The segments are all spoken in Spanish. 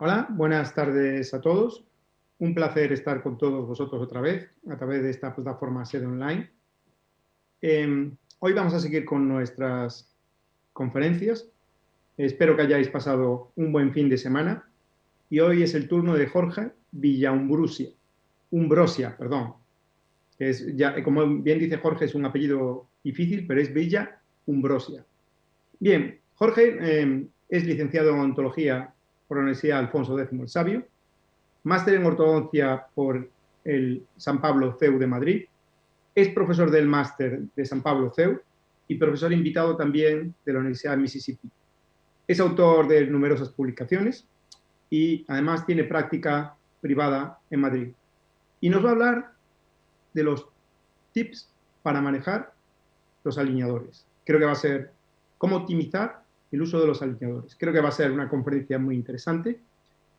Hola, buenas tardes a todos. Un placer estar con todos vosotros otra vez a través de esta plataforma SED Online. Hoy vamos a seguir con nuestras conferencias. Espero que hayáis pasado un buen fin de semana. Y hoy es el turno de Jorge Villaumbrosia. Como bien dice Jorge, es un apellido difícil, pero es Villaumbrosia. Bien, Jorge es licenciado en Ontología por la Universidad Alfonso X el Sabio, máster en ortodoncia por el San Pablo CEU de Madrid, es profesor del máster de San Pablo CEU y profesor invitado también de la Universidad de Mississippi. Es autor de numerosas publicaciones y además tiene práctica privada en Madrid. Y nos va a hablar de los tips para manejar los alineadores. Creo que va a ser cómo optimizar el uso de los alineadores. Creo que va a ser una conferencia muy interesante.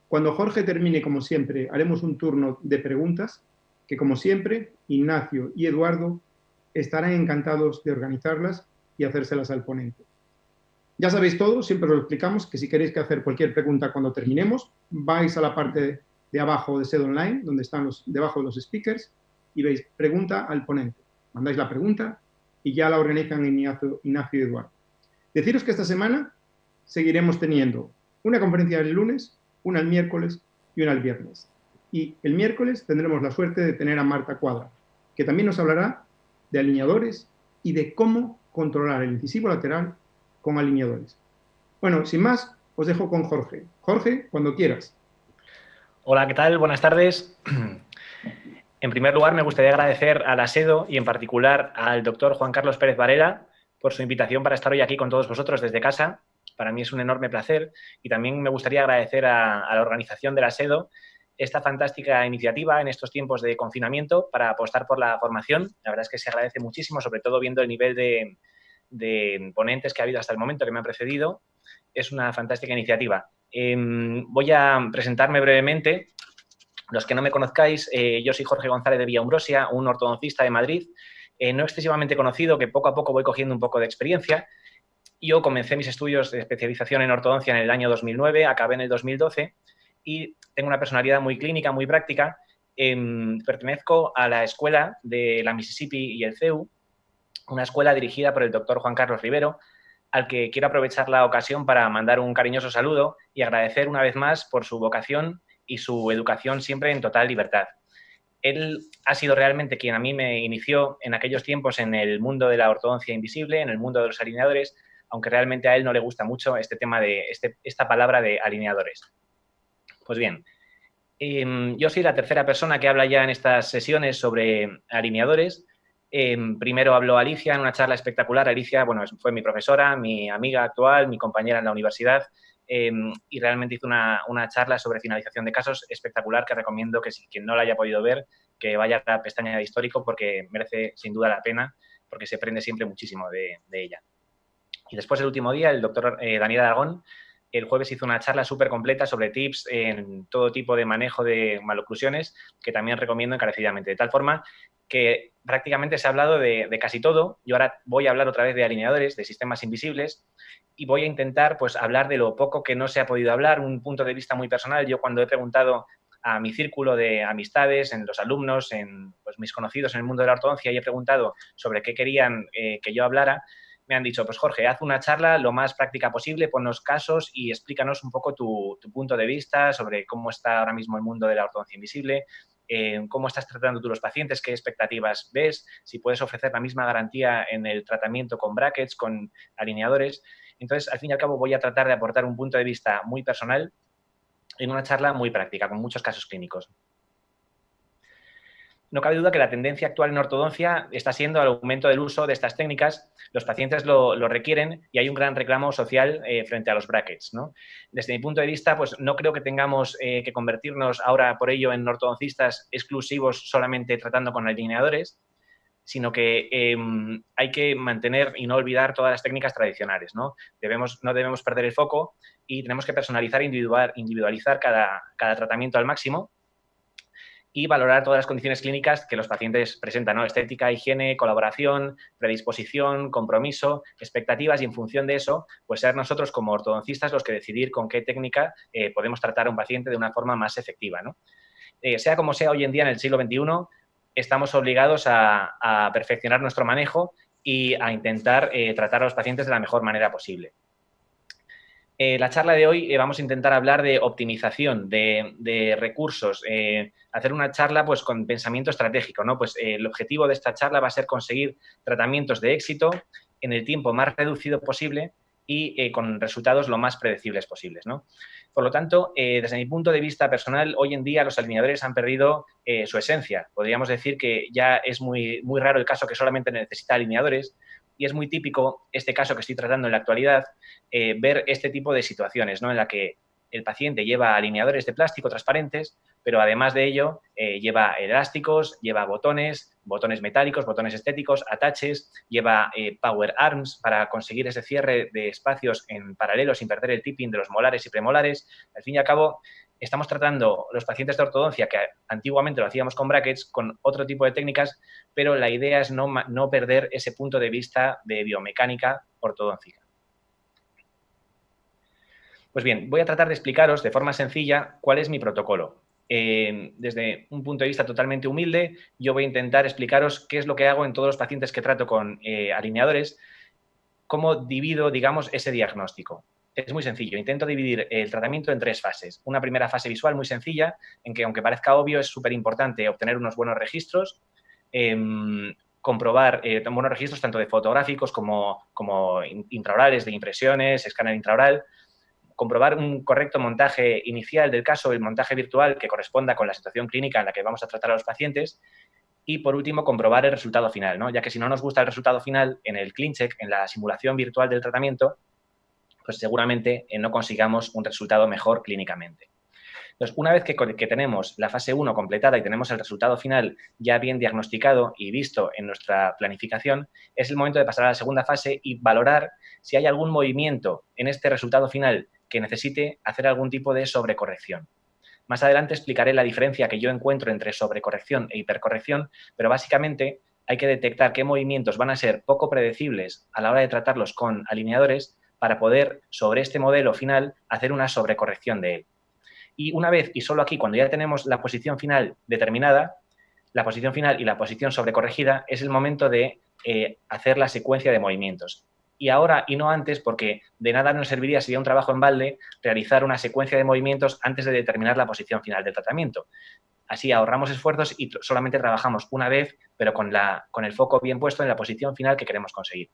Cuando Jorge termine, como siempre, haremos un turno de preguntas que, como siempre, Ignacio y Eduardo estarán encantados de organizarlas y hacérselas al ponente. Ya sabéis todo, siempre os lo explicamos, que si queréis que hacer cualquier pregunta cuando terminemos, vais a la parte de abajo de SED Online, donde están debajo de los speakers, y veis pregunta al ponente. Mandáis la pregunta y ya la organizan Ignacio y Eduardo. Deciros que esta semana seguiremos teniendo una conferencia el lunes, una el miércoles y una el viernes. Y el miércoles tendremos la suerte de tener a Marta Cuadra, que también nos hablará de alineadores y de cómo controlar el incisivo lateral con alineadores. Bueno, sin más, os dejo con Jorge. Jorge, cuando quieras. Hola, ¿qué tal? Buenas tardes. En primer lugar, me gustaría agradecer a la SEDO y en particular al doctor Juan Carlos Pérez Varela por su invitación para estar hoy aquí con todos vosotros desde casa. Para mí es un enorme placer y también me gustaría agradecer a la organización de la SEDO esta fantástica iniciativa en estos tiempos de confinamiento para apostar por la formación. La verdad es que se agradece muchísimo, sobre todo viendo el nivel de ponentes que ha habido hasta el momento que me han precedido. Es una fantástica iniciativa. Voy a presentarme brevemente. Los que no me conozcáis, yo soy Jorge González de Villaumbrosia, un ortodoncista de Madrid, no excesivamente conocido, que poco a poco voy cogiendo un poco de experiencia. Yo comencé mis estudios de especialización en ortodoncia en el año 2009, acabé en el 2012 y tengo una personalidad muy clínica, muy práctica. Pertenezco a la escuela de la Mississippi y el CEU, una escuela dirigida por el doctor Juan Carlos Rivero, al que quiero aprovechar la ocasión para mandar un cariñoso saludo y agradecer una vez más por su vocación y su educación siempre en total libertad. Él ha sido realmente quien a mí me inició en aquellos tiempos en el mundo de la ortodoncia invisible, en el mundo de los alineadores, aunque realmente a él no le gusta mucho este tema de esta palabra de alineadores. Pues bien, yo soy la tercera persona que habla ya en estas sesiones sobre alineadores. Primero habló Alicia en una charla espectacular. Alicia, bueno, fue mi profesora, mi amiga actual, mi compañera en la universidad, y realmente hizo una charla sobre finalización de casos espectacular que recomiendo que si quien no la haya podido ver, que vaya a la pestaña de histórico porque merece sin duda la pena, porque se aprende siempre muchísimo de ella. Y después el último día, el doctor Daniel Aragón, el jueves hizo una charla súper completa sobre tips en todo tipo de manejo de maloclusiones, que también recomiendo encarecidamente. De tal forma que prácticamente se ha hablado de casi todo. Yo ahora voy a hablar otra vez de alineadores, de sistemas invisibles, y voy a intentar pues, hablar de lo poco que no se ha podido hablar, un punto de vista muy personal. Yo cuando he preguntado a mi círculo de amistades, en los alumnos, en pues, mis conocidos en el mundo de la ortodoncia, y he preguntado sobre qué querían que yo hablara, me han dicho, pues Jorge, haz una charla lo más práctica posible, ponnos casos y explícanos un poco tu punto de vista sobre cómo está ahora mismo el mundo de la ortodoncia invisible, cómo estás tratando tú los pacientes, qué expectativas ves, si puedes ofrecer la misma garantía en el tratamiento con brackets, con alineadores. Entonces, al fin y al cabo, voy a tratar de aportar un punto de vista muy personal en una charla muy práctica, con muchos casos clínicos. No cabe duda que la tendencia actual en ortodoncia está siendo el aumento del uso de estas técnicas. Los pacientes lo requieren y hay un gran reclamo social frente a los brackets, ¿no? Desde mi punto de vista, pues no creo que tengamos que convertirnos ahora por ello en ortodoncistas exclusivos solamente tratando con alineadores, sino que hay que mantener y no olvidar todas las técnicas tradicionales, ¿no? No debemos perder el foco y tenemos que personalizar e individualizar cada tratamiento al máximo. y valorar todas las condiciones clínicas que los pacientes presentan, ¿no? Estética, higiene, colaboración, predisposición, compromiso, expectativas, y en función de eso, pues ser nosotros como ortodoncistas los que decidir con qué técnica podemos tratar a un paciente de una forma más efectiva, ¿no? Sea como sea, hoy en día, en el siglo XXI, estamos obligados a perfeccionar nuestro manejo y a intentar tratar a los pacientes de la mejor manera posible. La charla de hoy vamos a intentar hablar de optimización de recursos, hacer una charla pues con pensamiento estratégico, ¿no? Pues el objetivo de esta charla va a ser conseguir tratamientos de éxito en el tiempo más reducido posible y con resultados lo más predecibles posibles, ¿no? Por lo tanto, desde mi punto de vista personal, hoy en día los alineadores han perdido su esencia. Podríamos decir que ya es muy raro el caso que solamente necesita alineadores, y es muy típico este caso que estoy tratando en la actualidad, ver este tipo de situaciones, ¿no? En la que el paciente lleva alineadores de plástico transparentes, pero además de ello lleva elásticos, lleva botones metálicos, botones estéticos, ataches, lleva power arms para conseguir ese cierre de espacios en paralelo sin perder el tipping de los molares y premolares. Al fin y al cabo, estamos tratando los pacientes de ortodoncia, que antiguamente lo hacíamos con brackets, con otro tipo de técnicas, pero la idea es no perder ese punto de vista de biomecánica ortodóncica. Pues bien, voy a tratar de explicaros de forma sencilla cuál es mi protocolo. Desde un punto de vista totalmente humilde, yo voy a intentar explicaros qué es lo que hago en todos los pacientes que trato con alineadores, cómo divido, digamos, ese diagnóstico. Es muy sencillo. Intento dividir el tratamiento en 3 fases. Una primera fase visual muy sencilla, en que, aunque parezca obvio, es súper importante obtener unos buenos registros, comprobar buenos registros tanto de fotográficos como intraorales, de impresiones, escáner intraoral, comprobar un correcto montaje inicial del caso, el montaje virtual que corresponda con la situación clínica en la que vamos a tratar a los pacientes, y, por último, comprobar el resultado final, ¿no? Ya que si no nos gusta el resultado final en el ClinCheck, en la simulación virtual del tratamiento, pues seguramente no consigamos un resultado mejor clínicamente. Entonces, una vez que tenemos la fase 1 completada y tenemos el resultado final ya bien diagnosticado y visto en nuestra planificación, es el momento de pasar a la segunda fase y valorar si hay algún movimiento en este resultado final que necesite hacer algún tipo de sobrecorrección. Más adelante explicaré la diferencia que yo encuentro entre sobrecorrección e hipercorrección, pero básicamente hay que detectar qué movimientos van a ser poco predecibles a la hora de tratarlos con alineadores para poder, sobre este modelo final, hacer una sobrecorrección de él. Y una vez, y solo aquí, cuando ya tenemos la posición final determinada, la posición final y la posición sobrecorregida, es el momento de hacer la secuencia de movimientos. Y ahora y no antes, porque de nada nos serviría, sería un trabajo en balde, realizar una secuencia de movimientos antes de determinar la posición final del tratamiento. Así ahorramos esfuerzos y solamente trabajamos una vez, pero con el foco bien puesto en la posición final que queremos conseguir.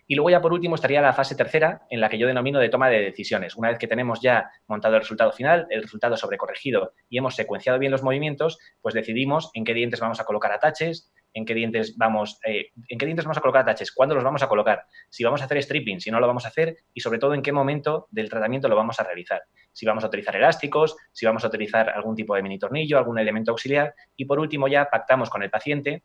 Y luego ya por último estaría la fase tercera, en la que yo denomino de toma de decisiones. Una vez que tenemos ya montado el resultado final, el resultado sobrecorregido, y hemos secuenciado bien los movimientos, pues decidimos en qué dientes vamos a colocar ataches, en qué dientes vamos a colocar ataches, cuándo los vamos a colocar, si vamos a hacer stripping, si no lo vamos a hacer, y sobre todo en qué momento del tratamiento lo vamos a realizar. Si vamos a utilizar elásticos, si vamos a utilizar algún tipo de mini tornillo, algún elemento auxiliar, y por último ya pactamos con el paciente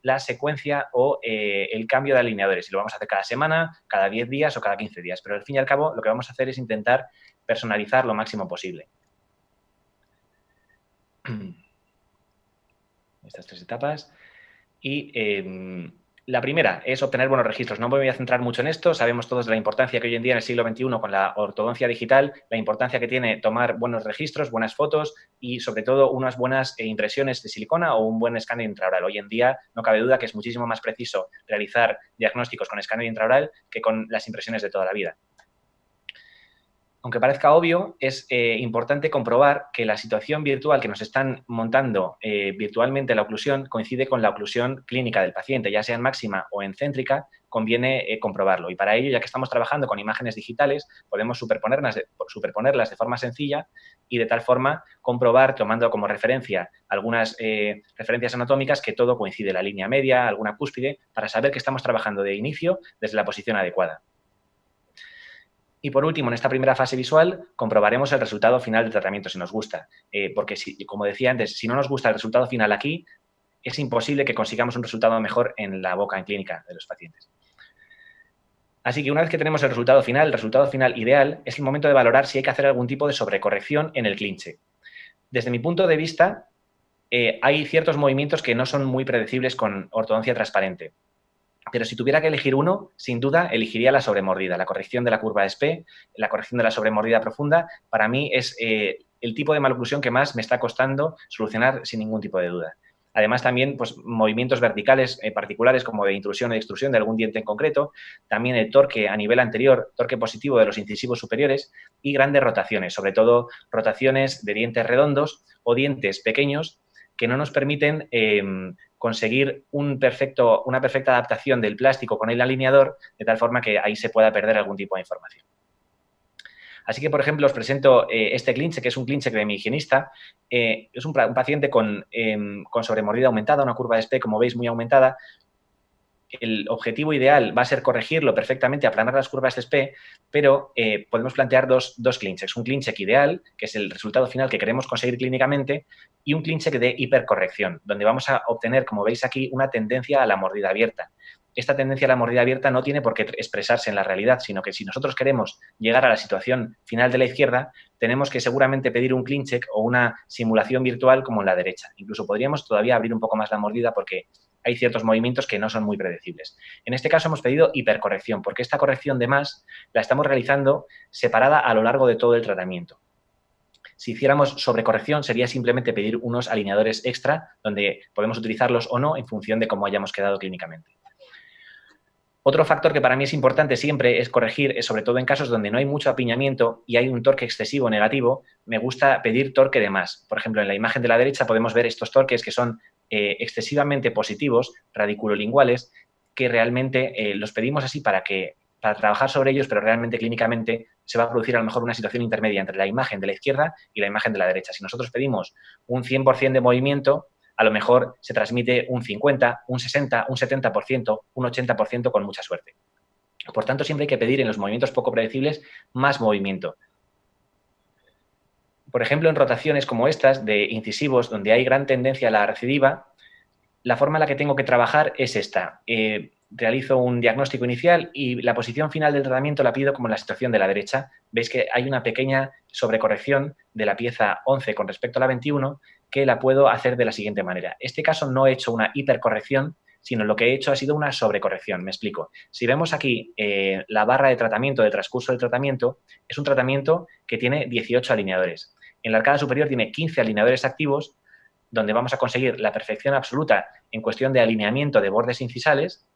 la secuencia o el cambio de alineadores. Si lo vamos a hacer cada semana, cada 10 días o cada 15 días. Pero al fin y al cabo lo que vamos a hacer es intentar personalizar lo máximo posible. Estas 3 etapas. Y la primera es obtener buenos registros. No me voy a centrar mucho en esto. Sabemos todos de la importancia que hoy en día en el siglo XXI con la ortodoncia digital, la importancia que tiene tomar buenos registros, buenas fotos y sobre todo unas buenas impresiones de silicona o un buen escáner intraoral. Hoy en día no cabe duda que es muchísimo más preciso realizar diagnósticos con escáner intraoral que con las impresiones de toda la vida. Aunque parezca obvio, es importante comprobar que la situación virtual que nos están montando virtualmente la oclusión coincide con la oclusión clínica del paciente, ya sea en máxima o en céntrica, conviene comprobarlo. Y para ello, ya que estamos trabajando con imágenes digitales, podemos superponerlas de forma sencilla y de tal forma comprobar, tomando como referencia algunas referencias anatómicas, que todo coincide, la línea media, alguna cúspide, para saber que estamos trabajando de inicio desde la posición adecuada. Y por último, en esta primera fase visual, comprobaremos el resultado final del tratamiento, si nos gusta. Porque, como decía antes, si no nos gusta el resultado final aquí, es imposible que consigamos un resultado mejor en la boca, en clínica de los pacientes. Así que una vez que tenemos el resultado final ideal, es el momento de valorar si hay que hacer algún tipo de sobrecorrección en el ClinCheck. Desde mi punto de vista, hay ciertos movimientos que no son muy predecibles con ortodoncia transparente. Pero si tuviera que elegir uno, sin duda elegiría la sobremordida, la corrección de la curva de SPE, la corrección de la sobremordida profunda. Para mí es el tipo de maloclusión que más me está costando solucionar sin ningún tipo de duda. Además, también pues, movimientos verticales particulares como de intrusión o de extrusión de algún diente en concreto, también el torque a nivel anterior, torque positivo de los incisivos superiores y grandes rotaciones, sobre todo rotaciones de dientes redondos o dientes pequeños que no nos permiten conseguir una perfecta adaptación del plástico con el alineador, de tal forma que ahí se pueda perder algún tipo de información. Así que, por ejemplo, os presento este ClinCheck, que es un ClinCheck de mi higienista. Es un paciente con sobremordida aumentada, una curva de SPE, como veis, muy aumentada. El objetivo ideal va a ser corregirlo perfectamente, aplanar las curvas de SPE, pero podemos plantear dos ClinChecks. Un ClinCheck ideal, que es el resultado final que queremos conseguir clínicamente, y un ClinCheck de hipercorrección, donde vamos a obtener, como veis aquí, una tendencia a la mordida abierta. Esta tendencia a la mordida abierta no tiene por qué expresarse en la realidad, sino que si nosotros queremos llegar a la situación final de la izquierda, tenemos que seguramente pedir un ClinCheck o una simulación virtual como en la derecha. Incluso podríamos todavía abrir un poco más la mordida porque hay ciertos movimientos que no son muy predecibles. En este caso hemos pedido hipercorrección, porque esta corrección de más la estamos realizando separada a lo largo de todo el tratamiento. Si hiciéramos sobrecorrección, sería simplemente pedir unos alineadores extra, donde podemos utilizarlos o no en función de cómo hayamos quedado clínicamente. Otro factor que para mí es importante siempre es corregir, sobre todo en casos donde no hay mucho apiñamiento y hay un torque excesivo negativo, me gusta pedir torque de más. Por ejemplo, en la imagen de la derecha podemos ver estos torques que son excesivamente positivos, radiculolinguales, que realmente los pedimos así para trabajar sobre ellos, pero realmente clínicamente se va a producir a lo mejor una situación intermedia entre la imagen de la izquierda y la imagen de la derecha. Si nosotros pedimos un 100% de movimiento, a lo mejor se transmite un 50, un 60, un 70%, un 80% con mucha suerte. Por tanto, siempre hay que pedir en los movimientos poco predecibles más movimiento. Por ejemplo, en rotaciones como estas de incisivos, donde hay gran tendencia a la recidiva, la forma en la que tengo que trabajar es esta. Realizo un diagnóstico inicial y la posición final del tratamiento la pido como en la situación de la derecha. Veis que hay una pequeña sobrecorrección de la pieza 11 con respecto a la 21 que la puedo hacer de la siguiente manera. En este caso no he hecho una hipercorrección, sino lo que he hecho ha sido una sobrecorrección. Me explico. Si vemos aquí la barra de tratamiento, de transcurso del tratamiento, es un tratamiento que tiene 18 alineadores. En la arcada superior tiene 15 alineadores activos, donde vamos a conseguir la perfección absoluta en cuestión de alineamiento de bordes incisales,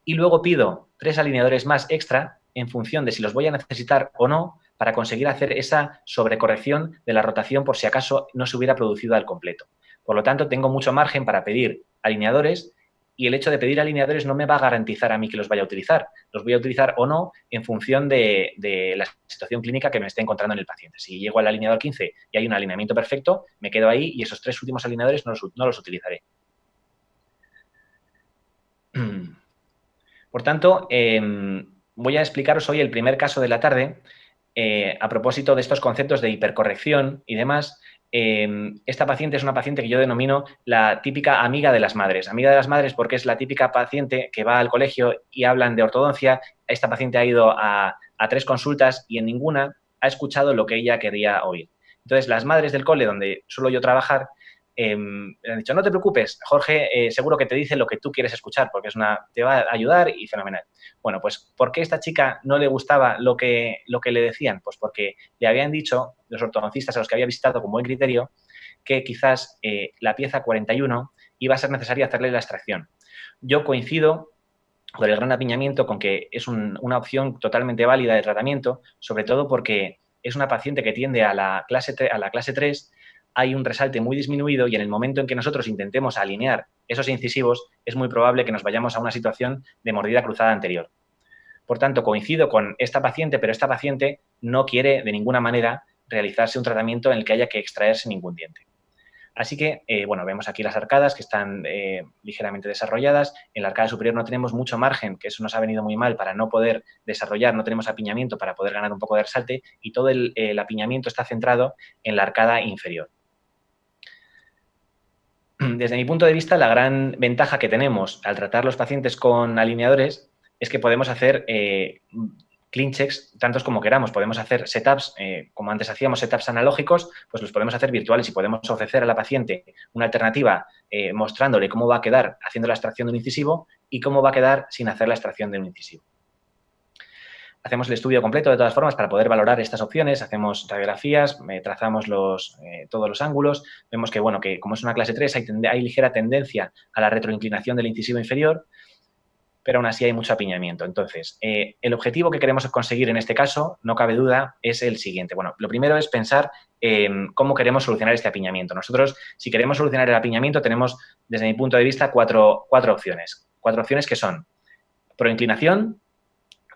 y luego pido 3 alineadores más extra en función de si los voy a necesitar o no para conseguir hacer esa sobrecorrección de la rotación por si acaso no se hubiera producido al completo. Por lo tanto, tengo mucho margen para pedir alineadores y el hecho de pedir alineadores no me va a garantizar a mí que los vaya a utilizar. Los voy a utilizar o no en función de la situación clínica que me esté encontrando en el paciente. Si llego al alineador 15 y hay un alineamiento perfecto, me quedo ahí y esos 3 últimos alineadores no los utilizaré. Por tanto, voy a explicaros hoy el primer caso de la tarde a propósito de estos conceptos de hipercorrección y demás. Esta paciente es una paciente que yo denomino la típica amiga de las madres. Amiga de las madres porque es la típica paciente que va al colegio y hablan de ortodoncia. Esta paciente ha ido a 3 consultas y en ninguna ha escuchado lo que ella quería oír. Entonces, las madres del cole donde suelo yo trabajar le han dicho, no te preocupes, Jorge, seguro que te dice lo que tú quieres escuchar porque te va a ayudar y fenomenal. Bueno, pues, ¿por qué a esta chica no le gustaba lo que le decían? Pues porque le habían dicho los ortodoncistas a los que había visitado con buen criterio que quizás la pieza 41 iba a ser necesaria hacerle la extracción. Yo coincido con el gran apiñamiento con que es una opción totalmente válida de tratamiento, sobre todo porque es una paciente que tiende a la clase 3, hay un resalte muy disminuido y en el momento en que nosotros intentemos alinear esos incisivos, es muy probable que nos vayamos a una situación de mordida cruzada anterior. Por tanto, coincido con esta paciente, pero esta paciente no quiere de ninguna manera realizarse un tratamiento en el que haya que extraerse ningún diente. Así que, bueno, vemos aquí las arcadas que están ligeramente desarrolladas. En la arcada superior no tenemos mucho margen, que eso nos ha venido muy mal para no poder desarrollar, no tenemos apiñamiento para poder ganar un poco de resalte y todo el apiñamiento está centrado en la arcada inferior. Desde mi punto de vista, la gran ventaja que tenemos al tratar los pacientes con alineadores es que podemos hacer que clean checks tantos como queramos. Podemos hacer setups, como antes hacíamos setups analógicos, pues los podemos hacer virtuales y podemos ofrecer a la paciente una alternativa mostrándole cómo va a quedar haciendo la extracción de un incisivo y cómo va a quedar sin hacer la extracción de un incisivo. Hacemos el estudio completo de todas formas para poder valorar estas opciones, hacemos radiografías, trazamos todos los ángulos, vemos que, bueno, que como es una clase 3 hay ligera tendencia a la retroinclinación del incisivo inferior, pero aún así hay mucho apiñamiento. Entonces, el objetivo que queremos conseguir en este caso, no cabe duda, es el siguiente. Bueno, lo primero es pensar cómo queremos solucionar este apiñamiento. Nosotros, si queremos solucionar el apiñamiento, tenemos, desde mi punto de vista, cuatro opciones. Cuatro opciones que son proinclinación,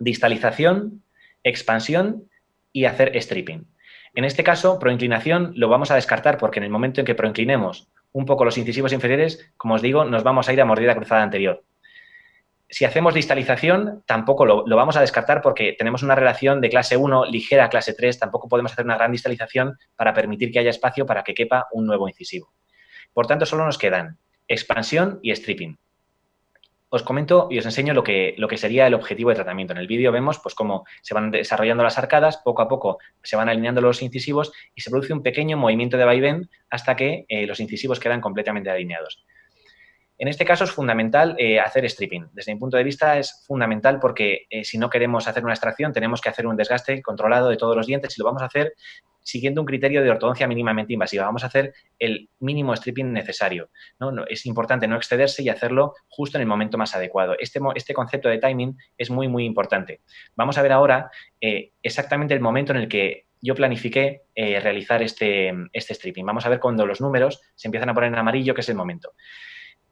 distalización, expansión y hacer stripping. En este caso, proinclinación lo vamos a descartar porque en el momento en que proinclinemos un poco los incisivos inferiores, como os digo, nos vamos a ir a mordida cruzada anterior. Si hacemos distalización, tampoco lo vamos a descartar porque tenemos una relación de clase 1 ligera a clase 3, tampoco podemos hacer una gran distalización para permitir que haya espacio para que quepa un nuevo incisivo. Por tanto, solo nos quedan expansión y stripping. Os comento y os enseño lo que sería el objetivo de tratamiento. En el vídeo vemos pues, cómo se van desarrollando las arcadas, poco a poco se van alineando los incisivos y se produce un pequeño movimiento de vaivén hasta que los incisivos quedan completamente alineados. En este caso es fundamental hacer stripping. Desde mi punto de vista es fundamental porque si no queremos hacer una extracción tenemos que hacer un desgaste controlado de todos los dientes y lo vamos a hacer siguiendo un criterio de ortodoncia mínimamente invasiva. Vamos a hacer el mínimo stripping necesario, ¿no? Es importante no excederse y hacerlo justo en el momento más adecuado. Este concepto de timing es muy, muy importante. Vamos a ver ahora exactamente el momento en el que yo planifiqué realizar este stripping. Vamos a ver cuando los números se empiezan a poner en amarillo, que es el momento.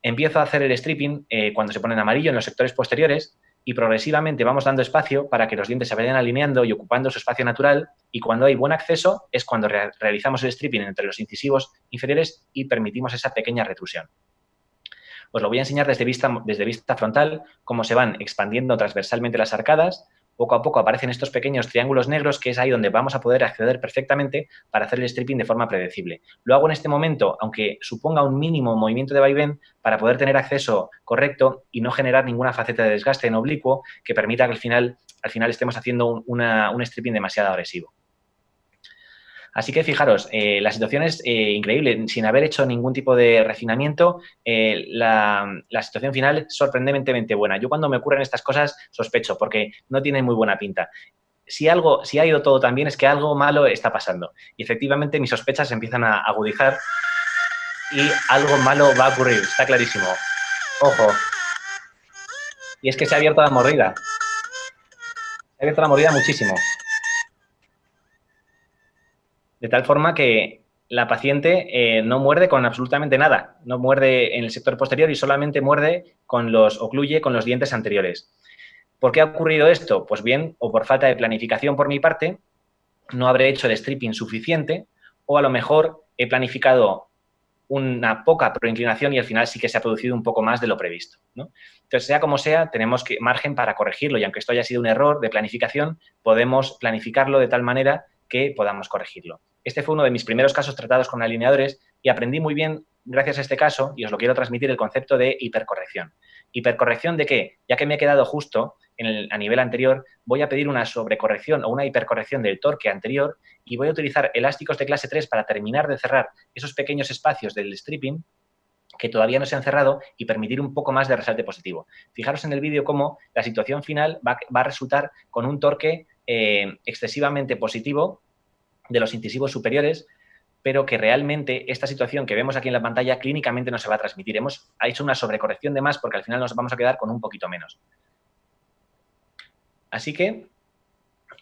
Empiezo a hacer el stripping cuando se pone en amarillo en los sectores posteriores y progresivamente vamos dando espacio para que los dientes se vayan alineando y ocupando su espacio natural y cuando hay buen acceso es cuando realizamos el stripping entre los incisivos inferiores y permitimos esa pequeña retrusión. Os lo voy a enseñar desde vista frontal, cómo se van expandiendo transversalmente las arcadas. Poco a poco aparecen estos pequeños triángulos negros, que es ahí donde vamos a poder acceder perfectamente para hacer el stripping de forma predecible. Lo hago en este momento, aunque suponga un mínimo movimiento de vaivén, para poder tener acceso correcto y no generar ninguna faceta de desgaste en oblicuo que permita que al final estemos haciendo un stripping demasiado agresivo. Así que fijaros, la situación es increíble. Sin haber hecho ningún tipo de refinamiento, la situación final es sorprendentemente buena. Yo cuando me ocurren estas cosas sospecho porque no tienen muy buena pinta. Si ha ido todo tan bien es que algo malo está pasando. Y efectivamente mis sospechas se empiezan a agudizar y algo malo va a ocurrir, está clarísimo. Ojo. Y es que se ha abierto la mordida. Se ha abierto la mordida muchísimo. De tal forma que la paciente no muerde con absolutamente nada. No muerde en el sector posterior y solamente muerde ocluye con los dientes anteriores. ¿Por qué ha ocurrido esto? Pues bien, o por falta de planificación por mi parte, no habré hecho el stripping suficiente o a lo mejor he planificado una poca proinclinación y al final sí que se ha producido un poco más de lo previsto, ¿no? Entonces, sea como sea, tenemos margen para corregirlo y aunque esto haya sido un error de planificación, podemos planificarlo de tal manera que podamos corregirlo. Este fue uno de mis primeros casos tratados con alineadores y aprendí muy bien, gracias a este caso, y os lo quiero transmitir, el concepto de hipercorrección. ¿Hipercorrección de qué? Ya que me he quedado justo a nivel anterior, voy a pedir una sobrecorrección o una hipercorrección del torque anterior y voy a utilizar elásticos de clase 3 para terminar de cerrar esos pequeños espacios del stripping que todavía no se han cerrado y permitir un poco más de resalte positivo. Fijaros en el vídeo cómo la situación final va a resultar con un torque excesivamente positivo de los incisivos superiores, pero que realmente esta situación que vemos aquí en la pantalla clínicamente no se va a transmitir. Hemos hecho una sobrecorrección de más porque al final nos vamos a quedar con un poquito menos. Así que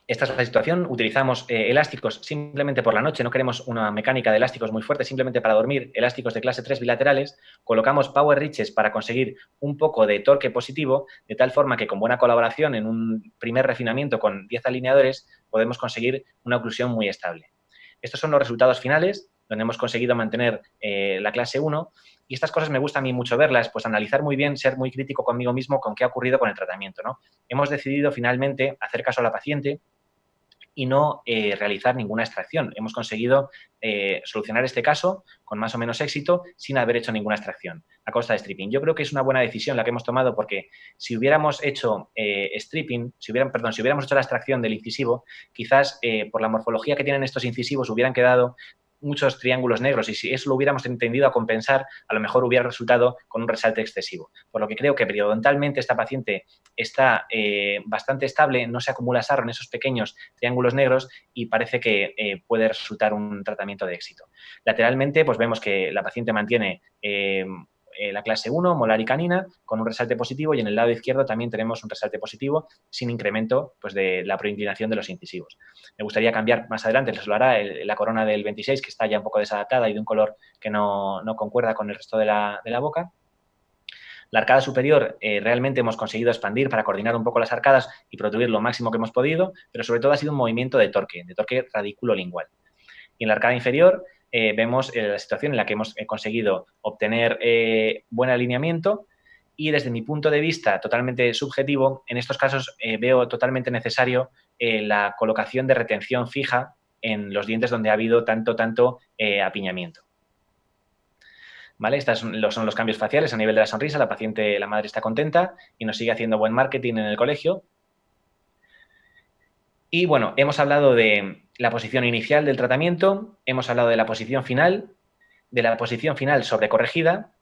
esta es la situación. Utilizamos elásticos simplemente por la noche. No queremos una mecánica de elásticos muy fuerte, simplemente para dormir. Elásticos de clase 3 bilaterales. Colocamos power riches para conseguir un poco de torque positivo, de tal forma que con buena colaboración en un primer refinamiento con 10 alineadores podemos conseguir una oclusión muy estable. Estos son los resultados finales, donde hemos conseguido mantener la clase 1. Y estas cosas me gusta a mí mucho verlas, pues analizar muy bien, ser muy crítico conmigo mismo con qué ha ocurrido con el tratamiento, ¿no? Hemos decidido finalmente hacer caso a la paciente y no realizar ninguna extracción. Hemos conseguido solucionar este caso con más o menos éxito sin haber hecho ninguna extracción a costa de stripping. Yo creo que es una buena decisión la que hemos tomado, porque si hubiéramos hecho stripping, si hubiéramos hecho la extracción del incisivo, quizás por la morfología que tienen estos incisivos hubieran quedado muchos triángulos negros, y si eso lo hubiéramos entendido a compensar, a lo mejor hubiera resultado con un resalte excesivo. Por lo que creo que periodontalmente esta paciente está bastante estable, no se acumula sarro en esos pequeños triángulos negros y parece que puede resultar un tratamiento de éxito. Lateralmente, pues vemos que la paciente mantiene la clase 1, molar y canina, con un resalte positivo, y en el lado izquierdo también tenemos un resalte positivo sin incremento, pues, de la proinclinación de los incisivos. Me gustaría cambiar más adelante, les lo hará, la corona del 26, que está ya un poco desadaptada y de un color que no concuerda con el resto de la boca. La arcada superior realmente hemos conseguido expandir para coordinar un poco las arcadas y producir lo máximo que hemos podido, pero sobre todo ha sido un movimiento de torque radiculolingual. Y en la arcada inferior vemos la situación en la que hemos conseguido obtener buen alineamiento, y desde mi punto de vista totalmente subjetivo, en estos casos veo totalmente necesario la colocación de retención fija en los dientes donde ha habido tanto apiñamiento. ¿Vale? Estos son los cambios faciales a nivel de la sonrisa. La paciente, la madre, está contenta y nos sigue haciendo buen marketing en el colegio. Y bueno, hemos hablado de la posición inicial del tratamiento, hemos hablado de la posición final sobrecorregida,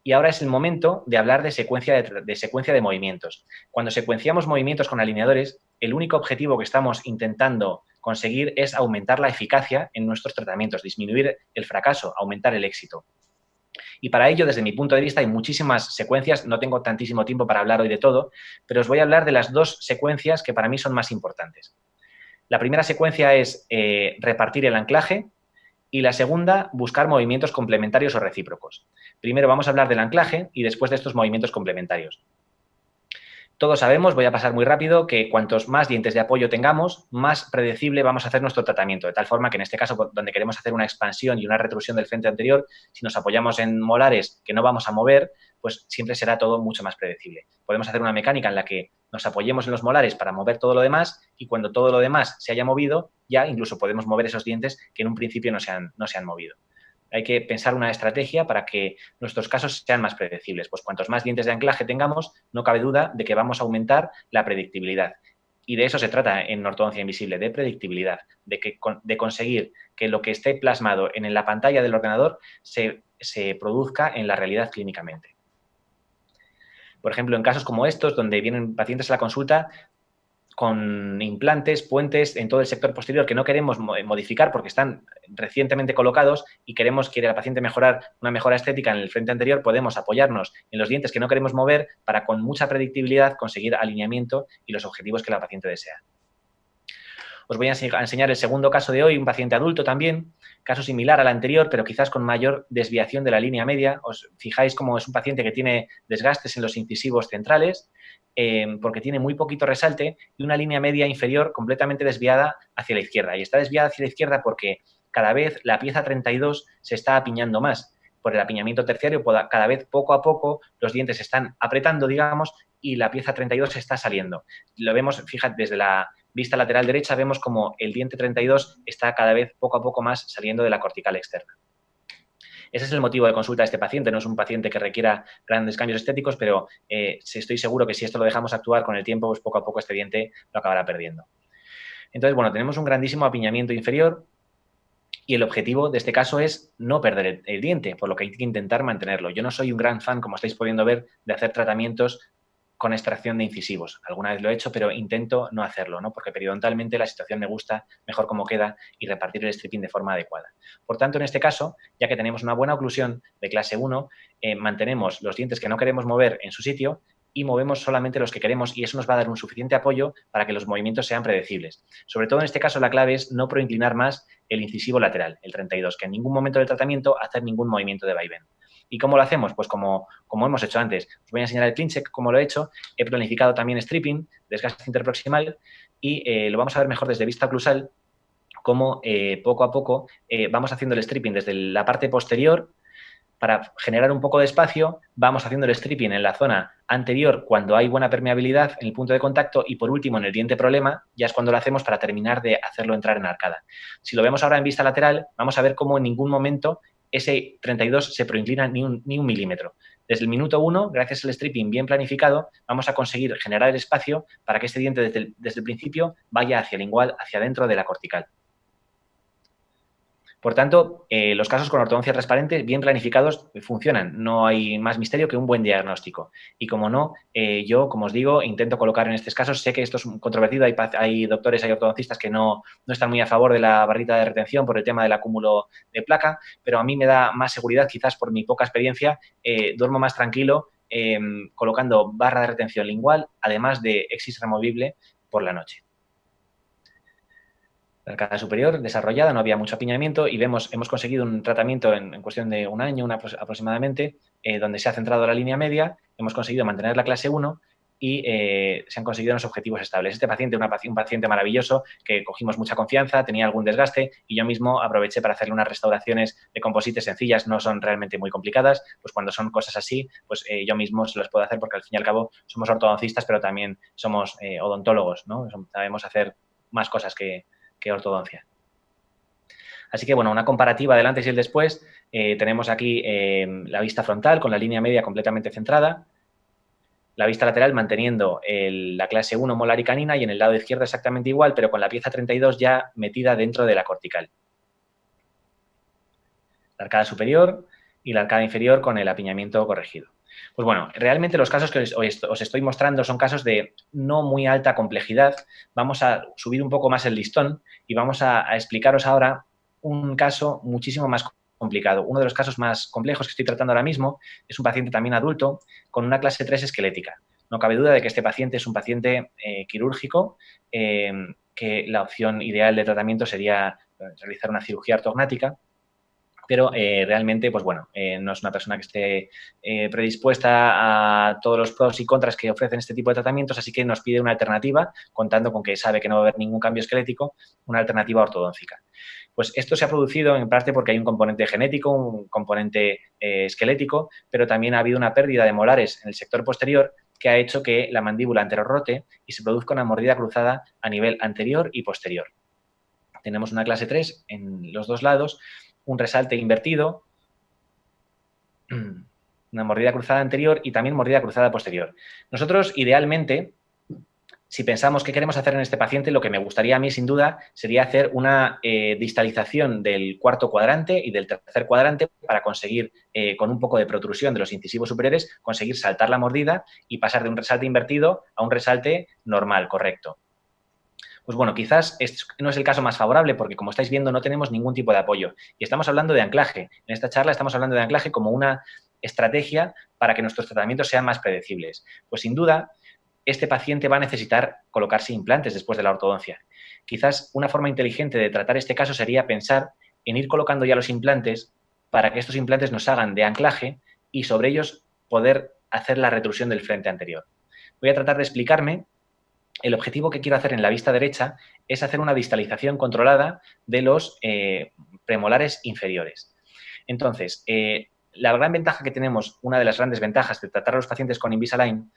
y ahora es el momento de hablar de secuencia de movimientos. Cuando secuenciamos movimientos con alineadores, el único objetivo que estamos intentando conseguir es aumentar la eficacia en nuestros tratamientos, disminuir el fracaso, aumentar el éxito. Y para ello, desde mi punto de vista, hay muchísimas secuencias. No tengo tantísimo tiempo para hablar hoy de todo, pero os voy a hablar de las dos secuencias que para mí son más importantes. La primera secuencia es repartir el anclaje, y la segunda, buscar movimientos complementarios o recíprocos. Primero vamos a hablar del anclaje y después de estos movimientos complementarios. Todos sabemos, voy a pasar muy rápido, que cuantos más dientes de apoyo tengamos, más predecible vamos a hacer nuestro tratamiento, de tal forma que en este caso, donde queremos hacer una expansión y una retrusión del frente anterior, si nos apoyamos en molares que no vamos a mover, pues siempre será todo mucho más predecible. Podemos hacer una mecánica en la que nos apoyemos en los molares para mover todo lo demás, y cuando todo lo demás se haya movido, ya incluso podemos mover esos dientes que en un principio no se han movido. Hay que pensar una estrategia para que nuestros casos sean más predecibles. Pues cuantos más dientes de anclaje tengamos, no cabe duda de que vamos a aumentar la predictibilidad. Y de eso se trata en ortodoncia invisible, de predictibilidad, de conseguir que lo que esté plasmado en la pantalla del ordenador se produzca en la realidad clínicamente. Por ejemplo, en casos como estos, donde vienen pacientes a la consulta con implantes, puentes en todo el sector posterior que no queremos modificar porque están recientemente colocados y quiere la paciente mejorar una mejora estética en el frente anterior, podemos apoyarnos en los dientes que no queremos mover para, con mucha predictibilidad, conseguir alineamiento y los objetivos que la paciente desea. Os voy a enseñar el segundo caso de hoy, un paciente adulto también, caso similar al anterior, pero quizás con mayor desviación de la línea media. Os fijáis cómo es un paciente que tiene desgastes en los incisivos centrales, porque tiene muy poquito resalte y una línea media inferior completamente desviada hacia la izquierda. Y está desviada hacia la izquierda porque cada vez la pieza 32 se está apiñando más. Por el apiñamiento terciario, cada vez poco a poco los dientes se están apretando, digamos, y la pieza 32 se está saliendo. Lo vemos, fíjate, desde la vista lateral derecha vemos como el diente 32 está cada vez poco a poco más saliendo de la cortical externa. Ese es el motivo de consulta de este paciente. No es un paciente que requiera grandes cambios estéticos, pero estoy seguro que si esto lo dejamos actuar con el tiempo, pues poco a poco este diente lo acabará perdiendo. Entonces, bueno, tenemos un grandísimo apiñamiento inferior y el objetivo de este caso es no perder el diente, por lo que hay que intentar mantenerlo. Yo no soy un gran fan, como estáis pudiendo ver, de hacer tratamientos con extracción de incisivos. Alguna vez lo he hecho, pero intento no hacerlo, ¿no? Porque periodontalmente la situación me gusta mejor cómo queda y repartir el stripping de forma adecuada. Por tanto, en este caso, ya que tenemos una buena oclusión de clase 1, mantenemos los dientes que no queremos mover en su sitio y movemos solamente los que queremos, y eso nos va a dar un suficiente apoyo para que los movimientos sean predecibles. Sobre todo en este caso, la clave es no proinclinar más el incisivo lateral, el 32, que en ningún momento del tratamiento hacer ningún movimiento de vaivén. ¿Y cómo lo hacemos? Pues como hemos hecho antes. Os voy a enseñar el CleanCheck, cómo lo he hecho. He planificado también stripping, desgaste interproximal, y lo vamos a ver mejor desde vista oclusal, cómo poco a poco vamos haciendo el stripping desde la parte posterior, Para generar un poco de espacio, vamos haciendo el stripping en la zona anterior cuando hay buena permeabilidad en el punto de contacto y, por último, en el diente problema, ya es cuando lo hacemos para terminar de hacerlo entrar en arcada. Si lo vemos ahora en vista lateral, vamos a ver cómo en ningún momento ese 32 se proinclina ni un milímetro. Desde el minuto 1, gracias al stripping bien planificado, vamos a conseguir generar el espacio para que este diente desde el principio vaya hacia el lingual, hacia dentro de la cortical. Por tanto, los casos con ortodoncia transparente bien planificados funcionan. No hay más misterio que un buen diagnóstico. Y como no, yo, como os digo, intento colocar en estos casos, sé que esto es controvertido, hay doctores, hay ortodoncistas que no están muy a favor de la barrita de retención por el tema del acúmulo de placa, pero a mí me da más seguridad, quizás por mi poca experiencia, duermo más tranquilo colocando barra de retención lingual, además de exis removible por la noche. La arcada superior desarrollada, no había mucho apiñamiento y hemos conseguido un tratamiento en cuestión de un año aproximadamente, donde se ha centrado la línea media, hemos conseguido mantener la clase 1 y se han conseguido unos objetivos estables. Este paciente, un paciente maravilloso, que cogimos mucha confianza, tenía algún desgaste y yo mismo aproveché para hacerle unas restauraciones de composites sencillas, no son realmente muy complicadas, pues cuando son cosas así, pues yo mismo se las puedo hacer porque al fin y al cabo somos ortodoncistas, pero también somos odontólogos, ¿no? Sabemos hacer más cosas que ortodoncia. Así que, bueno, una comparativa del antes y el después. Tenemos aquí la vista frontal con la línea media completamente centrada, la vista lateral manteniendo la clase 1 molar y canina y en el lado izquierdo exactamente igual, pero con la pieza 32 ya metida dentro de la cortical. La arcada superior y la arcada inferior con el apiñamiento corregido. Pues bueno, realmente los casos que os estoy mostrando son casos de no muy alta complejidad. Vamos a subir un poco más el listón y vamos a explicaros ahora un caso muchísimo más complicado. Uno de los casos más complejos que estoy tratando ahora mismo es un paciente también adulto con una clase 3 esquelética. No cabe duda de que este paciente es un paciente quirúrgico, que la opción ideal de tratamiento sería realizar una cirugía ortognática, pero realmente, pues bueno, no es una persona que esté predispuesta a todos los pros y contras que ofrecen este tipo de tratamientos, así que nos pide una alternativa, contando con que sabe que no va a haber ningún cambio esquelético, una alternativa ortodóncica. Pues esto se ha producido en parte porque hay un componente genético, un componente esquelético, pero también ha habido una pérdida de molares en el sector posterior que ha hecho que la mandíbula anterorrote y se produzca una mordida cruzada a nivel anterior y posterior. Tenemos una clase 3 en los dos lados, un resalte invertido, una mordida cruzada anterior y también mordida cruzada posterior. Nosotros, idealmente, si pensamos qué queremos hacer en este paciente, lo que me gustaría a mí, sin duda, sería hacer una distalización del cuarto cuadrante y del tercer cuadrante para conseguir, con un poco de protrusión de los incisivos superiores, conseguir saltar la mordida y pasar de un resalte invertido a un resalte normal, correcto. Pues bueno, quizás este no es el caso más favorable porque, como estáis viendo, no tenemos ningún tipo de apoyo. Y estamos hablando de anclaje. En esta charla estamos hablando de anclaje como una estrategia para que nuestros tratamientos sean más predecibles. Pues sin duda, este paciente va a necesitar colocarse implantes después de la ortodoncia. Quizás una forma inteligente de tratar este caso sería pensar en ir colocando ya los implantes para que estos implantes nos hagan de anclaje y sobre ellos poder hacer la retrusión del frente anterior. Voy a tratar de explicarme. El objetivo que quiero hacer en la vista derecha es hacer una distalización controlada de los premolares inferiores. Entonces, la gran ventaja que tenemos, una de las grandes ventajas de tratar a los pacientes con Invisalign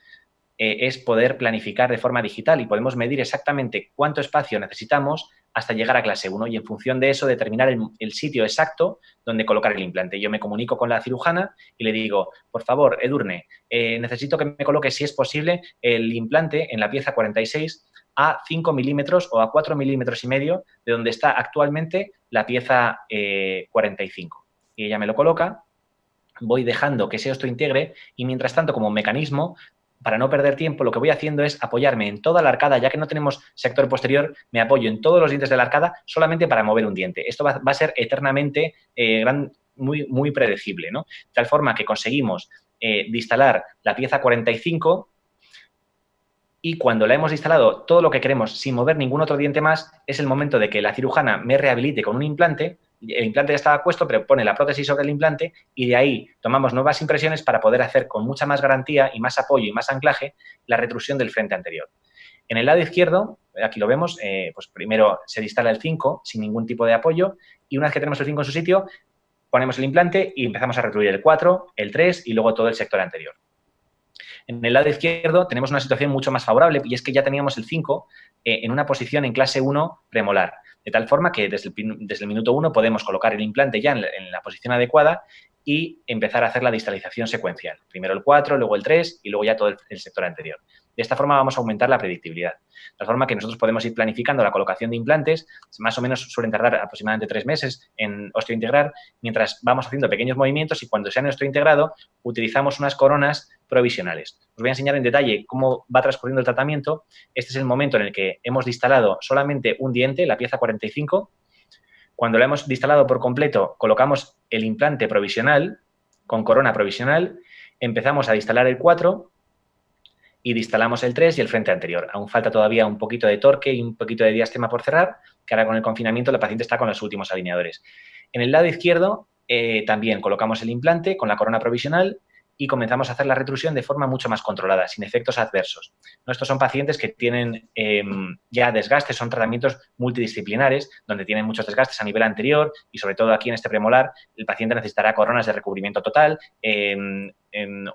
es poder planificar de forma digital y podemos medir exactamente cuánto espacio necesitamos hasta llegar a clase 1 y en función de eso determinar el sitio exacto donde colocar el implante. Yo me comunico con la cirujana y le digo, por favor, Edurne, necesito que me coloque, si es posible, el implante en la pieza 46 a 5 milímetros o a 4 milímetros y medio de donde está actualmente la pieza 45. Y ella me lo coloca, voy dejando que ese osto integre y mientras tanto, como mecanismo, para no perder tiempo, lo que voy haciendo es apoyarme en toda la arcada, ya que no tenemos sector posterior, me apoyo en todos los dientes de la arcada solamente para mover un diente. Esto va a ser eternamente muy predecible, ¿no? De tal forma que conseguimos distalar la pieza 45 y cuando la hemos instalado todo lo que queremos sin mover ningún otro diente más, es el momento de que la cirujana me rehabilite con un implante. El implante ya estaba puesto, pero pone la prótesis sobre el implante y de ahí tomamos nuevas impresiones para poder hacer con mucha más garantía y más apoyo y más anclaje la retrusión del frente anterior. En el lado izquierdo, aquí lo vemos, pues primero se instala el 5 sin ningún tipo de apoyo y una vez que tenemos el 5 en su sitio, ponemos el implante y empezamos a recluir el 4, el 3 y luego todo el sector anterior. En el lado izquierdo tenemos una situación mucho más favorable y es que ya teníamos el 5 en una posición en clase 1 premolar, de tal forma que desde el minuto 1 podemos colocar el implante ya en la posición adecuada y empezar a hacer la distalización secuencial. Primero el 4, luego el 3 y luego ya todo el sector anterior. De esta forma vamos a aumentar la predictibilidad. De tal forma que nosotros podemos ir planificando la colocación de implantes, más o menos suelen tardar aproximadamente 3 meses en osteointegrar, mientras vamos haciendo pequeños movimientos y cuando se han osteointegrado utilizamos unas coronas provisionales. Os voy a enseñar en detalle cómo va transcurriendo el tratamiento. Este es el momento en el que hemos distalado solamente un diente, la pieza 45. Cuando lo hemos distalado por completo, colocamos el implante provisional con corona provisional, empezamos a distalar el 4 y distalamos el 3 y el frente anterior. Aún falta todavía un poquito de torque y un poquito de diastema por cerrar, que ahora con el confinamiento la paciente está con los últimos alineadores. En el lado izquierdo también colocamos el implante con la corona provisional y comenzamos a hacer la retrusión de forma mucho más controlada, sin efectos adversos. Estos son pacientes que tienen ya desgastes, son tratamientos multidisciplinares, donde tienen muchos desgastes a nivel anterior y sobre todo aquí en este premolar el paciente necesitará coronas de recubrimiento total, en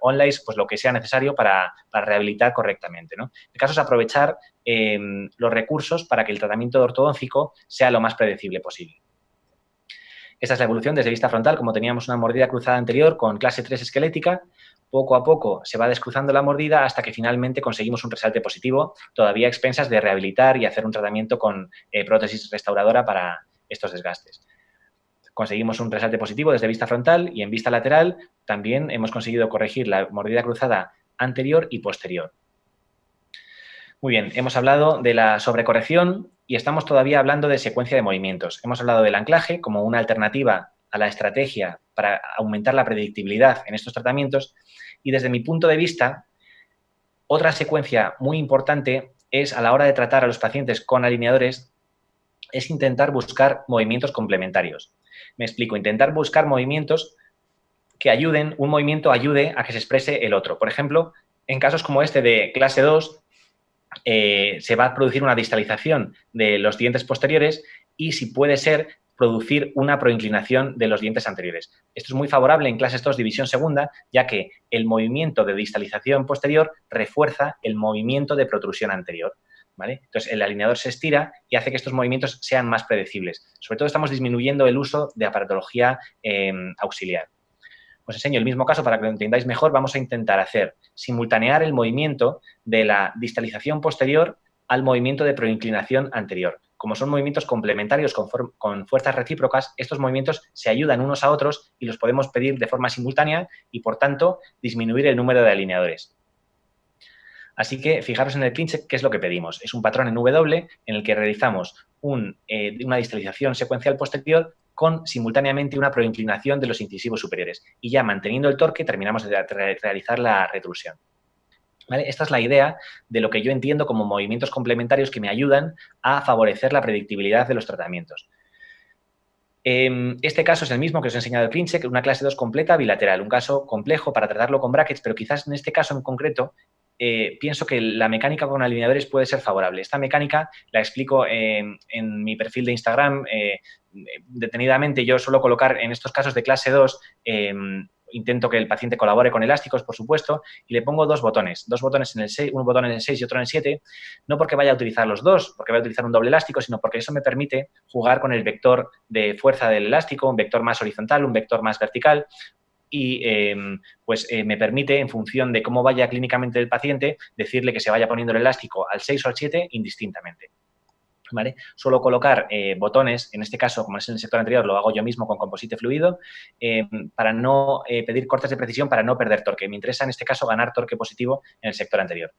onlays, pues lo que sea necesario para rehabilitar correctamente, ¿no? El caso es aprovechar los recursos para que el tratamiento ortodóntico sea lo más predecible posible. Esta es la evolución desde vista frontal, como teníamos una mordida cruzada anterior con clase 3 esquelética, poco a poco se va descruzando la mordida hasta que finalmente conseguimos un resalte positivo, todavía a expensas de rehabilitar y hacer un tratamiento con prótesis restauradora para estos desgastes. Conseguimos un resalte positivo desde vista frontal y en vista lateral también hemos conseguido corregir la mordida cruzada anterior y posterior. Muy bien, hemos hablado de la sobrecorrección y estamos todavía hablando de secuencia de movimientos. Hemos hablado del anclaje como una alternativa a la estrategia para aumentar la predictibilidad en estos tratamientos y desde mi punto de vista, otra secuencia muy importante es a la hora de tratar a los pacientes con alineadores es intentar buscar movimientos complementarios. Me explico, intentar buscar movimientos que ayuden, un movimiento ayude a que se exprese el otro. Por ejemplo, en casos como este de clase 2, se va a producir una distalización de los dientes posteriores y, si puede ser, producir una proinclinación de los dientes anteriores. Esto es muy favorable en clases 2, división segunda, ya que el movimiento de distalización posterior refuerza el movimiento de protrusión anterior, ¿vale? Entonces, el alineador se estira y hace que estos movimientos sean más predecibles. Sobre todo, estamos disminuyendo el uso de aparatología auxiliar. Os enseño el mismo caso para que lo entendáis mejor. Vamos a intentar simultanear el movimiento de la distalización posterior al movimiento de proinclinación anterior. Como son movimientos complementarios con fuerzas recíprocas, estos movimientos se ayudan unos a otros y los podemos pedir de forma simultánea y, por tanto, disminuir el número de alineadores. Así que fijaros en el ClinCheck qué es lo que pedimos. Es un patrón en W en el que realizamos una distalización secuencial posterior con simultáneamente una proinclinación de los incisivos superiores. Y ya manteniendo el torque terminamos de realizar la retrusión. ¿Vale? Esta es la idea de lo que yo entiendo como movimientos complementarios que me ayudan a favorecer la predictibilidad de los tratamientos. Este caso es el mismo que os he enseñado el ClinCheck, una clase 2 completa bilateral, un caso complejo para tratarlo con brackets, pero quizás en este caso en concreto pienso que la mecánica con alineadores puede ser favorable. Esta mecánica la explico en mi perfil de Instagram detenidamente. Yo suelo colocar en estos casos de clase 2, intento que el paciente colabore con elásticos, por supuesto, y le pongo dos botones en el 6, un botón en el 6 y otro en el 7, no porque vaya a utilizar los dos, porque vaya a utilizar un doble elástico, sino porque eso me permite jugar con el vector de fuerza del elástico, un vector más horizontal, un vector más vertical, y me permite, en función de cómo vaya clínicamente el paciente, decirle que se vaya poniendo el elástico al 6 o al 7 indistintamente. ¿Vale? Suelo colocar botones, en este caso, como es en el sector anterior, lo hago yo mismo con composite fluido, para no pedir cortes de precisión, para no perder torque. Me interesa, en este caso, ganar torque positivo en el sector anterior.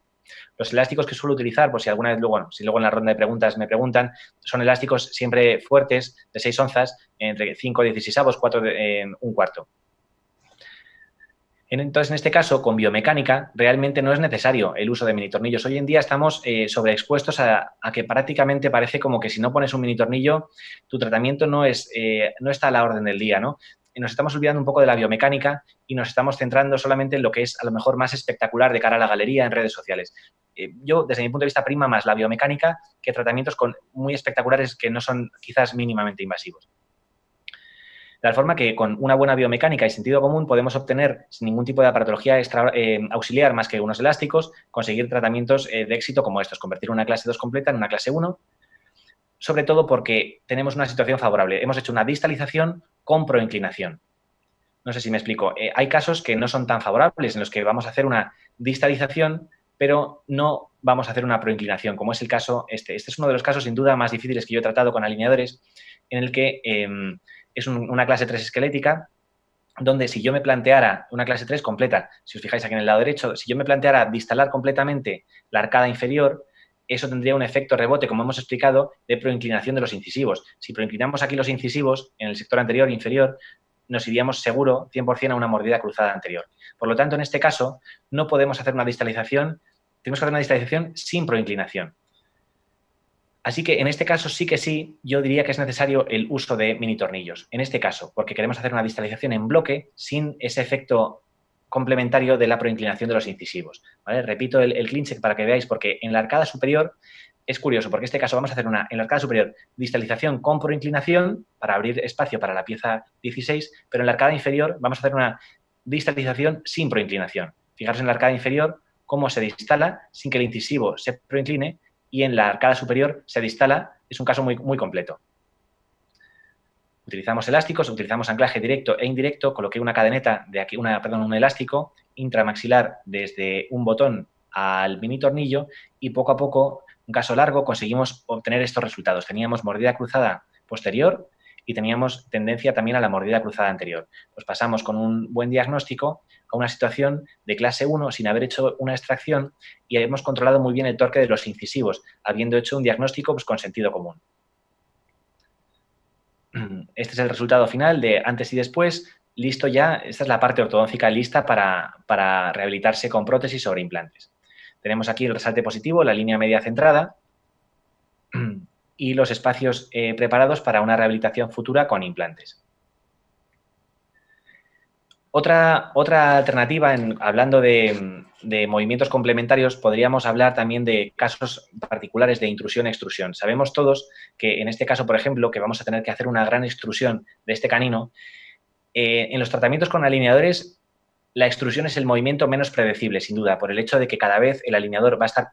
Los elásticos que suelo utilizar, por si alguna vez si luego en la ronda de preguntas me preguntan, son elásticos siempre fuertes, de 6 onzas, entre 5 y 16 avos, 4 un cuarto. Entonces, en este caso, con biomecánica, realmente no es necesario el uso de minitornillos. Hoy en día estamos sobreexpuestos a que prácticamente parece como que si no pones un minitornillo, tu tratamiento no está a la orden del día, ¿no? Nos estamos olvidando un poco de la biomecánica y nos estamos centrando solamente en lo que es a lo mejor más espectacular de cara a la galería en redes sociales. Yo, desde mi punto de vista, prima más la biomecánica que tratamientos muy espectaculares que no son quizás mínimamente invasivos. tal forma que con una buena biomecánica y sentido común podemos obtener, sin ningún tipo de aparatología auxiliar más que unos elásticos, conseguir tratamientos de éxito como estos, convertir una clase 2 completa en una clase 1, sobre todo porque tenemos una situación favorable. Hemos hecho una distalización con proinclinación. No sé si me explico. Hay casos que no son tan favorables en los que vamos a hacer una distalización, pero no vamos a hacer una proinclinación, como es el caso este. Este es uno de los casos, sin duda, más difíciles que yo he tratado con alineadores, en el que es una clase 3 esquelética, donde si yo me planteara una clase 3 completa, si os fijáis aquí en el lado derecho, si yo me planteara distalar completamente la arcada inferior, eso tendría un efecto rebote, como hemos explicado, de proinclinación de los incisivos. Si proinclinamos aquí los incisivos en el sector anterior e inferior, nos iríamos seguro 100% a una mordida cruzada anterior. Por lo tanto, en este caso, no podemos hacer una distalización, tenemos que hacer una distalización sin proinclinación. Así que en este caso sí que sí, yo diría que es necesario el uso de mini tornillos. En este caso, porque queremos hacer una distalización en bloque sin ese efecto complementario de la proinclinación de los incisivos. ¿Vale? Repito el clinch para que veáis, porque en la arcada superior es curioso, porque en este caso vamos a hacer en la arcada superior distalización con proinclinación para abrir espacio para la pieza 16, pero en la arcada inferior vamos a hacer una distalización sin proinclinación. Fijaros en la arcada inferior cómo se distala sin que el incisivo se proincline, y en la arcada superior se distala, es un caso muy, muy completo. Utilizamos elásticos, utilizamos anclaje directo e indirecto, coloqué una cadeneta de aquí, un elástico intramaxilar desde un botón al mini tornillo y poco a poco, un caso largo, conseguimos obtener estos resultados. Teníamos mordida cruzada posterior y teníamos tendencia también a la mordida cruzada anterior. Pues pasamos con un buen diagnóstico a una situación de clase 1 sin haber hecho una extracción y hemos controlado muy bien el torque de los incisivos, habiendo hecho un diagnóstico pues, con sentido común. Este es el resultado final de antes y después. Listo ya, esta es la parte ortodóntica lista para rehabilitarse con prótesis sobre implantes. Tenemos aquí el resalte positivo, la línea media centrada y los espacios preparados para una rehabilitación futura con implantes. Otra alternativa, hablando de movimientos complementarios, podríamos hablar también de casos particulares de intrusión-extrusión. Sabemos todos que en este caso, por ejemplo, que vamos a tener que hacer una gran extrusión de este canino. En los tratamientos con alineadores, la extrusión es el movimiento menos predecible, sin duda, por el hecho de que cada vez el alineador va a estar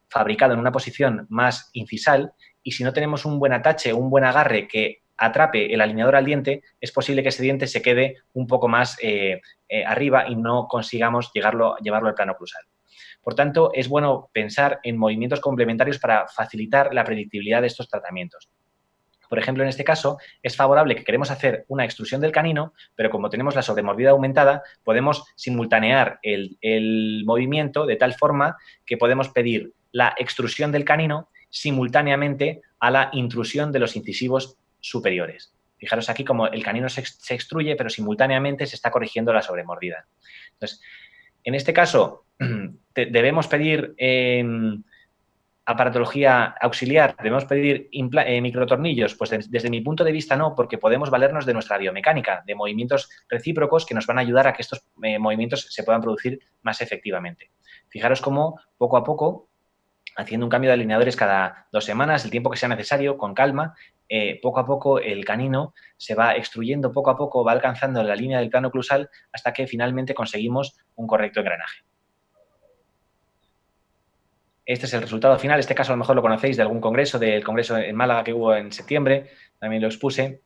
fabricado en una posición más incisal y si no tenemos un buen atache, un buen agarre que atrape el alineador al diente, es posible que ese diente se quede un poco más arriba y no consigamos llevarlo al plano cruzal. Por tanto, es bueno pensar en movimientos complementarios para facilitar la predictibilidad de estos tratamientos. Por ejemplo, en este caso, es favorable que queremos hacer una extrusión del canino, pero como tenemos la sobremordida aumentada, podemos simultanear el movimiento de tal forma que podemos pedir la extrusión del canino simultáneamente a la intrusión de los incisivos superiores. Fijaros aquí como el canino se extruye, pero simultáneamente se está corrigiendo la sobremordida. Entonces, en este caso, debemos pedir aparatología auxiliar, debemos pedir microtornillos, pues desde mi punto de vista no, porque podemos valernos de nuestra biomecánica, de movimientos recíprocos que nos van a ayudar a que estos movimientos se puedan producir más efectivamente. Fijaros cómo poco a poco, haciendo un cambio de alineadores cada 2 semanas, el tiempo que sea necesario, con calma, poco a poco el canino se va extruyendo, poco a poco va alcanzando la línea del plano oclusal hasta que finalmente conseguimos un correcto engranaje. Este es el resultado final. Este caso a lo mejor lo conocéis de algún congreso, del congreso en Málaga que hubo en septiembre. También lo expuse.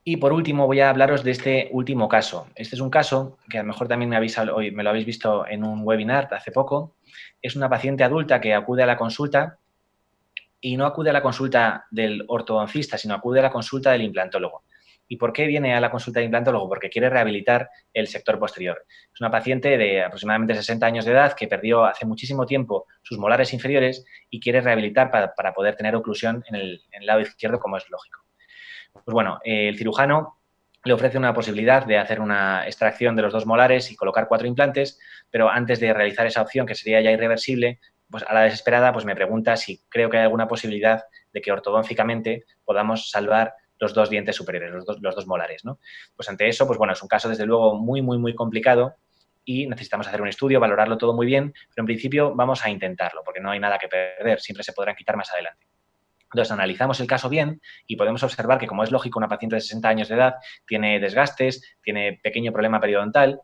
Y por último voy a hablaros de este último caso. Este es un caso que a lo mejor también me lo habéis visto en un webinar hace poco. Es una paciente adulta que acude a la consulta y no acude a la consulta del ortodoncista, sino acude a la consulta del implantólogo. ¿Y por qué viene a la consulta del implantólogo? Porque quiere rehabilitar el sector posterior. Es una paciente de aproximadamente 60 años de edad que perdió hace muchísimo tiempo sus molares inferiores y quiere rehabilitar para poder tener oclusión en el lado izquierdo, como es lógico. Pues bueno, el cirujano le ofrece una posibilidad de hacer una extracción de los 2 molares y colocar 4 implantes, pero antes de realizar esa opción, que sería ya irreversible, pues a la desesperada pues me pregunta si creo que hay alguna posibilidad de que ortodóncicamente podamos salvar los 2 dientes superiores, los dos molares, ¿no? Pues ante eso, pues bueno, es un caso desde luego muy, muy, muy complicado y necesitamos hacer un estudio, valorarlo todo muy bien, pero en principio vamos a intentarlo porque no hay nada que perder, siempre se podrán quitar más adelante. Entonces, analizamos el caso bien y podemos observar que, como es lógico, una paciente de 60 años de edad tiene desgastes, tiene pequeño problema periodontal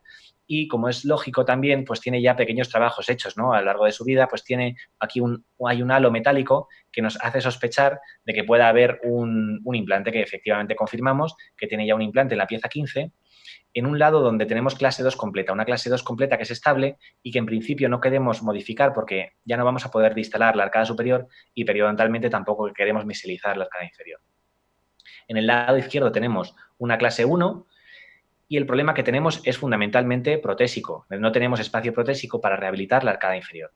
y, como es lógico también, pues tiene ya pequeños trabajos hechos, ¿no? A lo largo de su vida, pues tiene aquí hay un halo metálico que nos hace sospechar de que pueda haber un implante, que efectivamente confirmamos que tiene ya un implante en la pieza 15, en un lado donde tenemos clase 2 completa, una clase 2 completa que es estable y que en principio no queremos modificar porque ya no vamos a poder instalar la arcada superior y periodontalmente tampoco queremos miselizar la arcada inferior. En el lado izquierdo tenemos una clase 1 y el problema que tenemos es fundamentalmente protésico. No tenemos espacio protésico para rehabilitar la arcada inferior.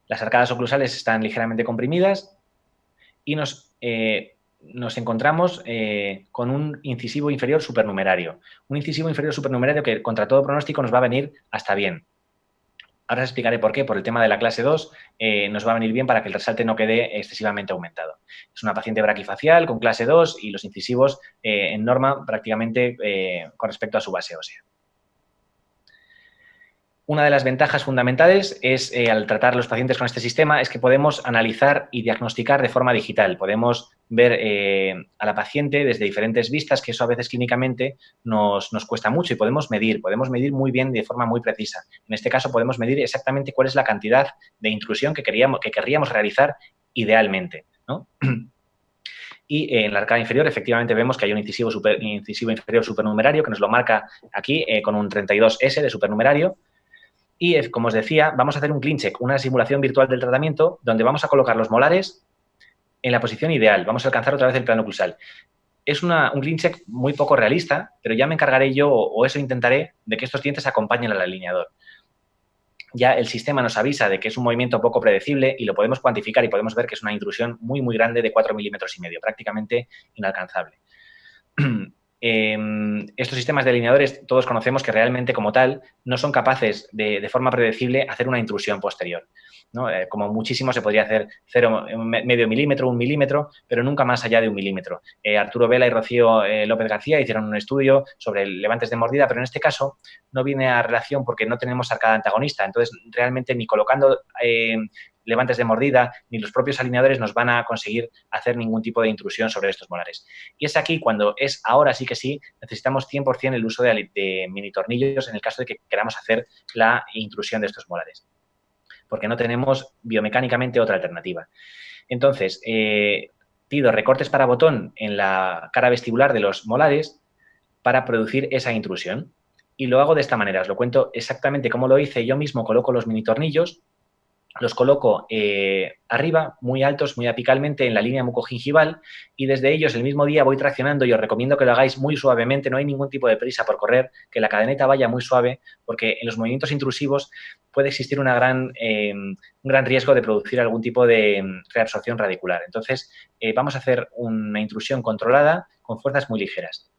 Las arcadas oclusales están ligeramente comprimidas y nos encontramos con un incisivo inferior supernumerario. Un incisivo inferior supernumerario que, contra todo pronóstico, nos va a venir hasta bien. Ahora os explicaré por qué. Por el tema de la clase 2 nos va a venir bien para que el resalte no quede excesivamente aumentado. Es una paciente braquifacial con clase 2 y los incisivos en norma prácticamente con respecto a su base ósea. Una de las ventajas fundamentales es, al tratar a los pacientes con este sistema, es que podemos analizar y diagnosticar de forma digital. Podemos ver a la paciente desde diferentes vistas, que eso a veces clínicamente nos cuesta mucho, y podemos medir muy bien de forma muy precisa. En este caso podemos medir exactamente cuál es la cantidad de intrusión que querríamos realizar idealmente, ¿no? Y en la arcada inferior, efectivamente, vemos que hay un incisivo inferior supernumerario que nos lo marca aquí con un 32S de supernumerario. Y, como os decía, vamos a hacer un clean check, una simulación virtual del tratamiento, donde vamos a colocar los molares en la posición ideal. Vamos a alcanzar otra vez el plano oclusal. Es un clean check muy poco realista, pero ya me encargaré yo, o eso intentaré, de que estos dientes acompañen al alineador. Ya el sistema nos avisa de que es un movimiento poco predecible y lo podemos cuantificar y podemos ver que es una intrusión muy, muy grande de 4,5 milímetros, prácticamente inalcanzable. Estos sistemas de alineadores todos conocemos que realmente, como tal, no son capaces de forma predecible hacer una intrusión posterior, ¿no? Como muchísimo se podría hacer medio milímetro, 1 milímetro, pero nunca más allá de 1 milímetro. Arturo Vela y Rocío López García hicieron un estudio sobre levantes de mordida, pero en este caso no viene a relación porque no tenemos arcada antagonista. Entonces, realmente ni colocando levantes de mordida, ni los propios alineadores nos van a conseguir hacer ningún tipo de intrusión sobre estos molares. Y es aquí cuando ahora sí que sí, necesitamos 100% el uso de mini tornillos en el caso de que queramos hacer la intrusión de estos molares, porque no tenemos biomecánicamente otra alternativa. Entonces, pido recortes para botón en la cara vestibular de los molares para producir esa intrusión. Y lo hago de esta manera, os lo cuento exactamente cómo lo hice. Yo mismo coloco los mini tornillos, los coloco arriba, muy altos, muy apicalmente en la línea mucogingival, y desde ellos el mismo día voy traccionando, y os recomiendo que lo hagáis muy suavemente, no hay ningún tipo de prisa por correr, que la cadeneta vaya muy suave, porque en los movimientos intrusivos puede existir un gran riesgo de producir algún tipo de reabsorción radicular. Entonces, vamos a hacer una intrusión controlada con fuerzas muy ligeras.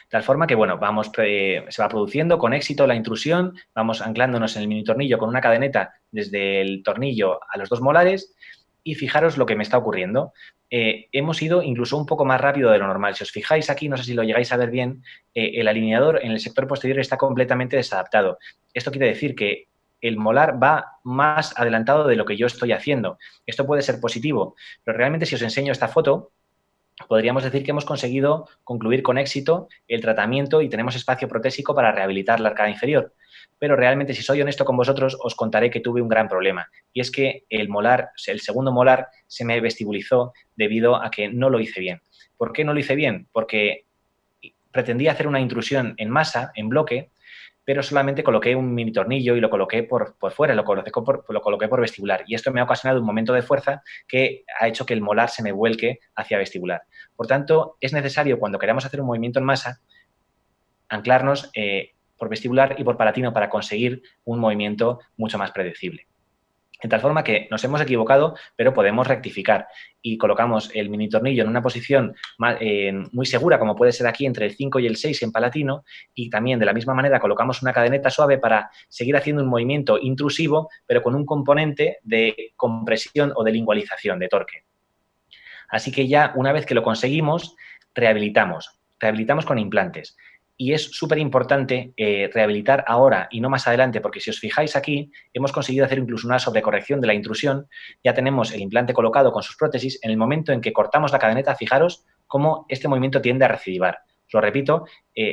De tal forma que, bueno, se va produciendo con éxito la intrusión, vamos anclándonos en el mini tornillo con una cadeneta desde el tornillo a los 2 molares, y fijaros lo que me está ocurriendo. Hemos ido incluso un poco más rápido de lo normal. Si os fijáis aquí, no sé si lo llegáis a ver bien, el alineador en el sector posterior está completamente desadaptado. Esto quiere decir que el molar va más adelantado de lo que yo estoy haciendo. Esto puede ser positivo, pero realmente, si os enseño esta foto, podríamos decir que hemos conseguido concluir con éxito el tratamiento y tenemos espacio protésico para rehabilitar la arcada inferior. Pero realmente, si soy honesto con vosotros, os contaré que tuve un gran problema. Y es que el segundo molar se me vestibulizó debido a que no lo hice bien. ¿Por qué no lo hice bien? Porque pretendía hacer una intrusión en masa, en bloque, pero solamente coloqué un mini tornillo y lo coloqué por fuera, lo coloqué por vestibular. Y esto me ha ocasionado un momento de fuerza que ha hecho que el molar se me vuelque hacia vestibular. Por tanto, es necesario, cuando queramos hacer un movimiento en masa, anclarnos por vestibular y por palatino para conseguir un movimiento mucho más predecible. De tal forma que nos hemos equivocado, pero podemos rectificar, y colocamos el mini tornillo en una posición muy segura, como puede ser aquí entre el 5 y el 6 en palatino, y también de la misma manera colocamos una cadeneta suave para seguir haciendo un movimiento intrusivo, pero con un componente de compresión o de lingualización, de torque. Así que ya una vez que lo conseguimos, rehabilitamos con implantes. y es súper importante rehabilitar ahora y no más adelante, porque si os fijáis aquí, hemos conseguido hacer incluso una sobrecorrección de la intrusión. Ya tenemos el implante colocado con sus prótesis. En el momento en que cortamos la cadeneta, fijaros cómo este movimiento tiende a recidivar. Os lo repito,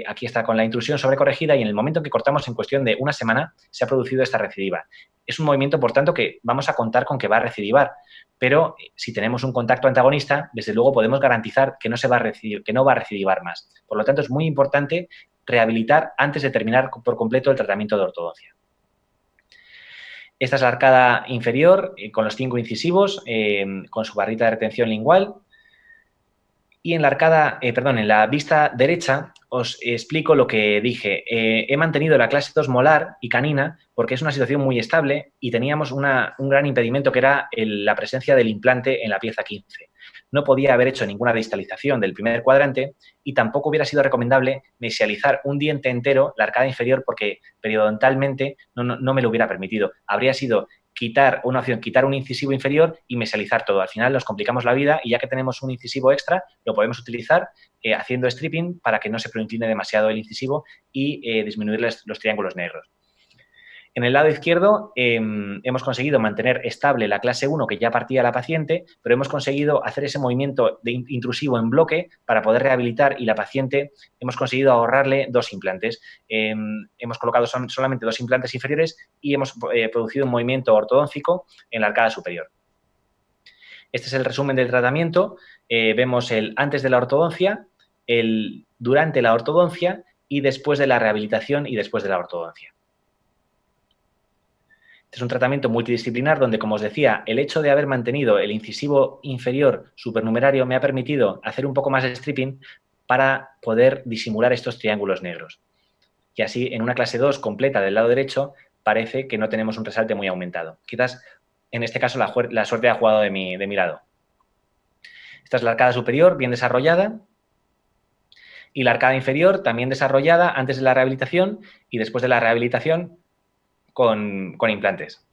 aquí está con la intrusión sobrecorregida y en el momento en que cortamos, en cuestión de una semana, se ha producido esta recidiva. Es un movimiento, por tanto, que vamos a contar con que va a recidivar, pero si tenemos un contacto antagonista, desde luego podemos garantizar que no va a recidivar más. Por lo tanto, es muy importante rehabilitar antes de terminar por completo el tratamiento de ortodoncia. Esta es la arcada inferior con los 5 incisivos, con su barrita de retención lingual. Y en la arcada, en la vista derecha os explico lo que dije. He mantenido la clase 2 molar y canina porque es una situación muy estable y teníamos un gran impedimento que era la presencia del implante en la pieza 15. No podía haber hecho ninguna distalización del primer cuadrante y tampoco hubiera sido recomendable mesializar un diente entero, la arcada inferior, porque periodontalmente no me lo hubiera permitido. Habría sido quitar un incisivo inferior y mesializar todo. Al final nos complicamos la vida y ya que tenemos un incisivo extra, lo podemos utilizar haciendo stripping para que no se proincline demasiado el incisivo y disminuir los triángulos negros. En el lado izquierdo hemos conseguido mantener estable la clase 1 que ya partía la paciente, pero hemos conseguido hacer ese movimiento intrusivo en bloque para poder rehabilitar y la paciente hemos conseguido ahorrarle 2 implantes. Hemos colocado solamente 2 implantes inferiores y hemos producido un movimiento ortodóntico en la arcada superior. Este es el resumen del tratamiento. Vemos el antes de la ortodoncia, el durante la ortodoncia y después de la rehabilitación y después de la ortodoncia. Este es un tratamiento multidisciplinar donde, como os decía, el hecho de haber mantenido el incisivo inferior supernumerario me ha permitido hacer un poco más de stripping para poder disimular estos triángulos negros. Y así, en una clase 2 completa del lado derecho, parece que no tenemos un resalte muy aumentado. Quizás, en este caso, la suerte ha jugado de mi lado. Esta es la arcada superior, bien desarrollada. Y la arcada inferior, también desarrollada antes de la rehabilitación y después de la rehabilitación, con implantes.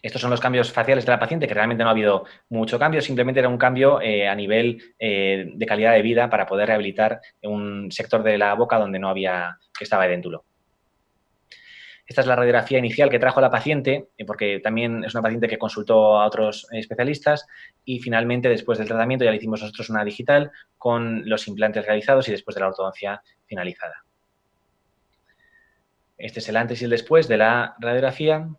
Estos son los cambios faciales de la paciente, que realmente no ha habido mucho cambio, simplemente era un cambio a nivel de calidad de vida para poder rehabilitar un sector de la boca donde que estaba edéntulo. Esta es la radiografía inicial que trajo la paciente, porque también es una paciente que consultó a otros especialistas y finalmente después del tratamiento ya le hicimos nosotros una digital con los implantes realizados y después de la ortodoncia finalizada. Este es el antes y el después de la radiografía.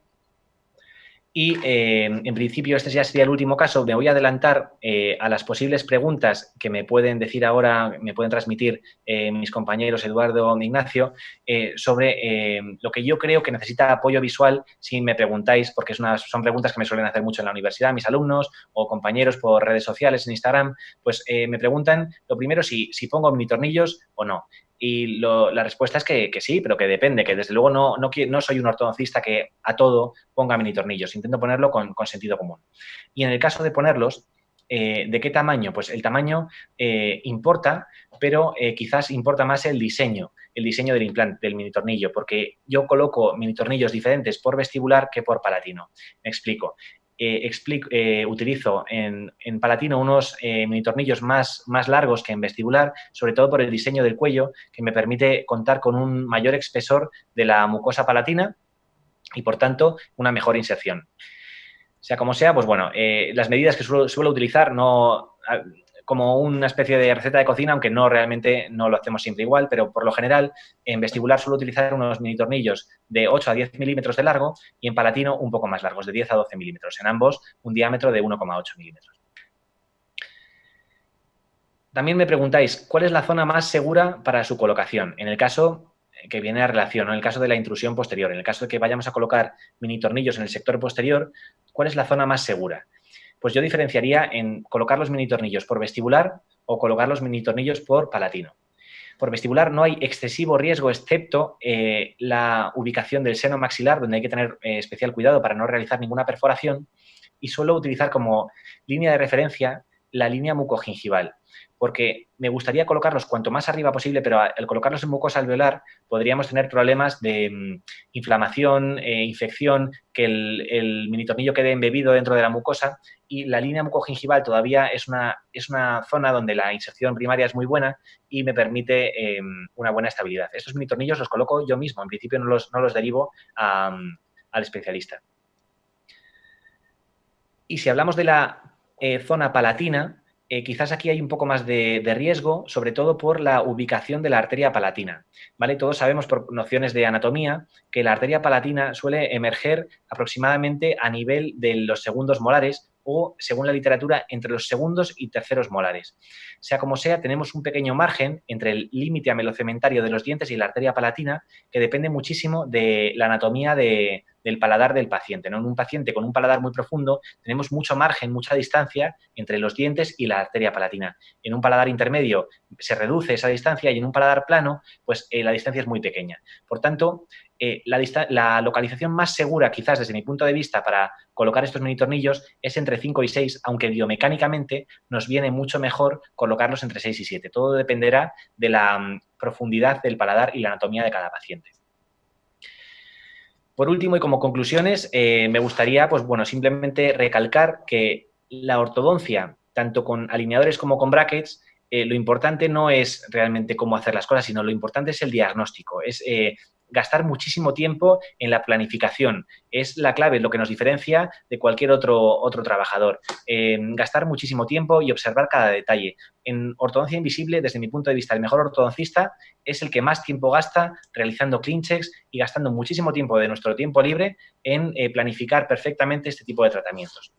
Y, en principio, este ya sería el último caso. Me voy a adelantar a las posibles preguntas que me pueden decir ahora, me pueden transmitir mis compañeros Eduardo e Ignacio, sobre lo que yo creo que necesita apoyo visual, si me preguntáis, porque son preguntas que me suelen hacer mucho en la universidad mis alumnos o compañeros por redes sociales, en Instagram, pues me preguntan, lo primero, si pongo minitornillos o no. Y la respuesta es que sí, pero que depende, que desde luego no soy un ortodoncista que a todo ponga minitornillos. Intento ponerlo con sentido común. Y en el caso de ponerlos, ¿de qué tamaño? Pues el tamaño importa, pero quizás importa más el diseño del implante, del minitornillo, porque yo coloco minitornillos diferentes por vestibular que por palatino. Me explico. Utilizo en palatino unos minitornillos más largos que en vestibular, sobre todo por el diseño del cuello, que me permite contar con un mayor espesor de la mucosa palatina y, por tanto, una mejor inserción. Sea como sea, pues bueno, las medidas que suelo utilizar como una especie de receta de cocina, aunque realmente no lo hacemos siempre igual, pero por lo general en vestibular suelo utilizar unos mini tornillos de 8 a 10 milímetros de largo y en palatino un poco más largos, de 10 a 12 milímetros, en ambos un diámetro de 1,8 milímetros. También me preguntáis, ¿cuál es la zona más segura para su colocación? En el caso que viene a relación, en el caso de la intrusión posterior, en el caso de que vayamos a colocar mini tornillos en el sector posterior, ¿cuál es la zona más segura? Pues yo diferenciaría en colocar los mini tornillos por vestibular o colocar los mini tornillos por palatino. Por vestibular no hay excesivo riesgo, excepto la ubicación del seno maxilar, donde hay que tener especial cuidado para no realizar ninguna perforación, y suelo utilizar como línea de referencia la línea mucogingival, porque me gustaría colocarlos cuanto más arriba posible, pero al colocarlos en mucosa alveolar podríamos tener problemas de inflamación, infección, que el mini tornillo quede embebido dentro de la mucosa, y la línea mucogingival todavía es una zona donde la inserción primaria es muy buena y me permite una buena estabilidad. Estos mini tornillos los coloco yo mismo, en principio no los derivo al especialista. Y si hablamos de la zona palatina, quizás aquí hay un poco más de riesgo, sobre todo por la ubicación de la arteria palatina, ¿vale? Todos sabemos por nociones de anatomía que la arteria palatina suele emerger aproximadamente a nivel de los segundos molares o, según la literatura, entre los segundos y terceros molares. Sea como sea, tenemos un pequeño margen entre el límite amelocementario de los dientes y la arteria palatina que depende muchísimo de la anatomía del paladar del paciente, ¿no? En un paciente con un paladar muy profundo tenemos mucho margen, mucha distancia entre los dientes y la arteria palatina. En un paladar intermedio se reduce esa distancia y en un paladar plano, pues la distancia es muy pequeña. Por tanto, la localización más segura, quizás desde mi punto de vista, para colocar estos mini tornillos es entre 5 y 6, aunque biomecánicamente nos viene mucho mejor colocarlos entre 6 y 7. Todo dependerá de la profundidad del paladar y la anatomía de cada paciente. Por último, y como conclusiones, me gustaría, pues bueno, simplemente recalcar que la ortodoncia, tanto con alineadores como con brackets, lo importante no es realmente cómo hacer las cosas, sino lo importante es el diagnóstico, es gastar muchísimo tiempo en la planificación. Es la clave, es lo que nos diferencia de cualquier otro trabajador. Gastar muchísimo tiempo y observar cada detalle. En ortodoncia invisible, desde mi punto de vista, el mejor ortodoncista es el que más tiempo gasta realizando clean checks y gastando muchísimo tiempo de nuestro tiempo libre en planificar perfectamente este tipo de tratamientos.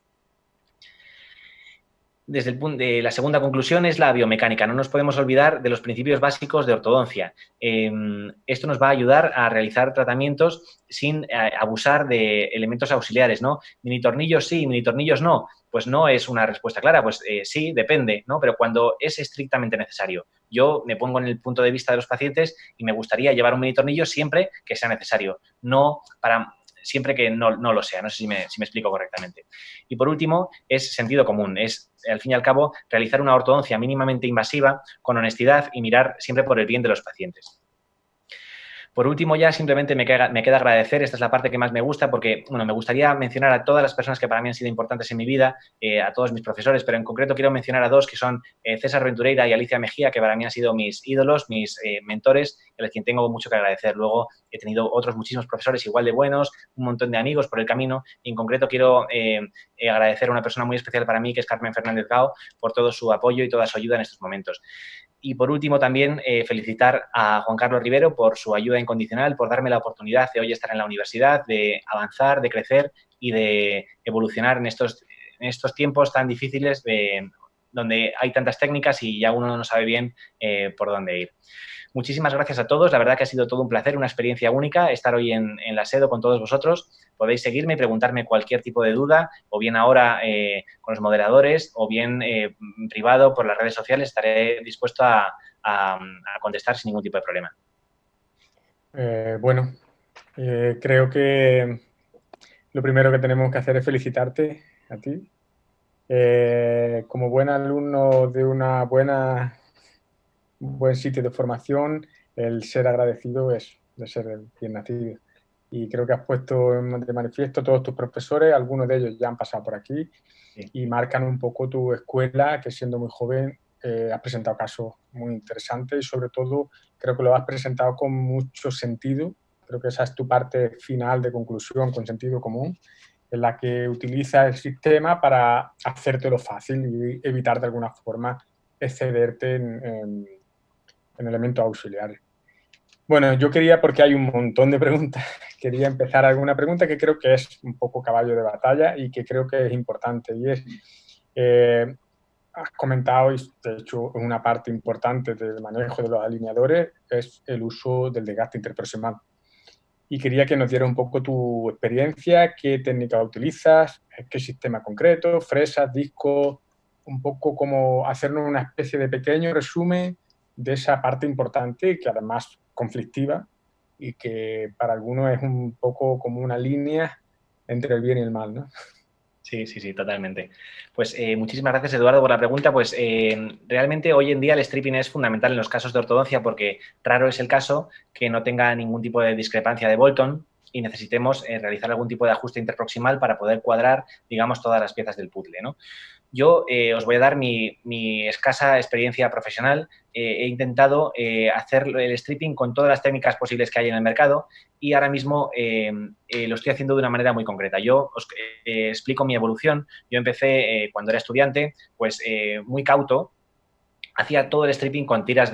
Desde el punto de la segunda conclusión es la biomecánica. No nos podemos olvidar de los principios básicos de ortodoncia. Esto nos va a ayudar a realizar tratamientos sin abusar de elementos auxiliares, ¿no? Mini tornillos sí, mini tornillos no. Pues no es una respuesta clara, pues sí, depende, ¿no? Pero cuando es estrictamente necesario. Yo me pongo en el punto de vista de los pacientes y me gustaría llevar un mini tornillo siempre que sea necesario, no para siempre que no lo sea. No sé si me explico correctamente. Y por último, es sentido común. Es, al fin y al cabo, realizar una ortodoncia mínimamente invasiva con honestidad y mirar siempre por el bien de los pacientes. Por último, ya simplemente me queda agradecer, esta es la parte que más me gusta porque, bueno, me gustaría mencionar a todas las personas que para mí han sido importantes en mi vida, a todos mis profesores, pero en concreto quiero mencionar a dos que son César Ventureira y Alicia Mejía, que para mí han sido mis ídolos, mis mentores, a los quien tengo mucho que agradecer. Luego he tenido otros muchísimos profesores igual de buenos, un montón de amigos por el camino, y en concreto quiero agradecer a una persona muy especial para mí, que es Carmen Fernández Gao, por todo su apoyo y toda su ayuda en estos momentos. Y por último también felicitar a Juan Carlos Rivero por su ayuda incondicional, por darme la oportunidad de hoy estar en la universidad, de avanzar, de crecer y de evolucionar en estos tiempos tan difíciles donde hay tantas técnicas y ya uno no sabe bien por dónde ir. Muchísimas gracias a todos, la verdad que ha sido todo un placer, una experiencia única estar hoy en la SEDO con todos vosotros. Podéis seguirme y preguntarme cualquier tipo de duda, o bien ahora con los moderadores, o bien privado por las redes sociales. Estaré dispuesto a contestar sin ningún tipo de problema. Creo que lo primero que tenemos que hacer es felicitarte a ti. Como buen alumno de un buen sitio de formación, el ser agradecido es de ser bien nacido. Y creo que has puesto de manifiesto todos tus profesores, algunos de ellos ya han pasado por aquí, sí, y marcan un poco tu escuela, que siendo muy joven has presentado casos muy interesantes y sobre todo creo que lo has presentado con mucho sentido. Creo que esa es tu parte final de conclusión, con sentido común, en la que utilizas el sistema para hacértelo fácil y evitar de alguna forma excederte en elementos auxiliares. Bueno, yo quería, porque hay un montón de preguntas, quería empezar alguna pregunta que creo que es un poco caballo de batalla y que creo que es importante, y es, has comentado, y de hecho una parte importante del manejo de los alineadores es el uso del desgaste interproximal. Y quería que nos diera un poco tu experiencia, qué técnica utilizas, qué sistema concreto, fresas, discos, un poco como hacernos una especie de pequeño resumen de esa parte importante, que además conflictiva y que para algunos es un poco como una línea entre el bien y el mal, ¿no? Sí, totalmente. Pues muchísimas gracias, Eduardo, por la pregunta. Pues realmente hoy en día el stripping es fundamental en los casos de ortodoncia porque raro es el caso que no tenga ningún tipo de discrepancia de Bolton y necesitemos realizar algún tipo de ajuste interproximal para poder cuadrar, digamos, todas las piezas del puzzle, ¿no? Yo os voy a dar mi escasa experiencia profesional. He intentado hacer el stripping con todas las técnicas posibles que hay en el mercado y ahora mismo lo estoy haciendo de una manera muy concreta. Yo os explico mi evolución. Yo empecé cuando era estudiante, pues muy cauto. Hacía todo el stripping con tiras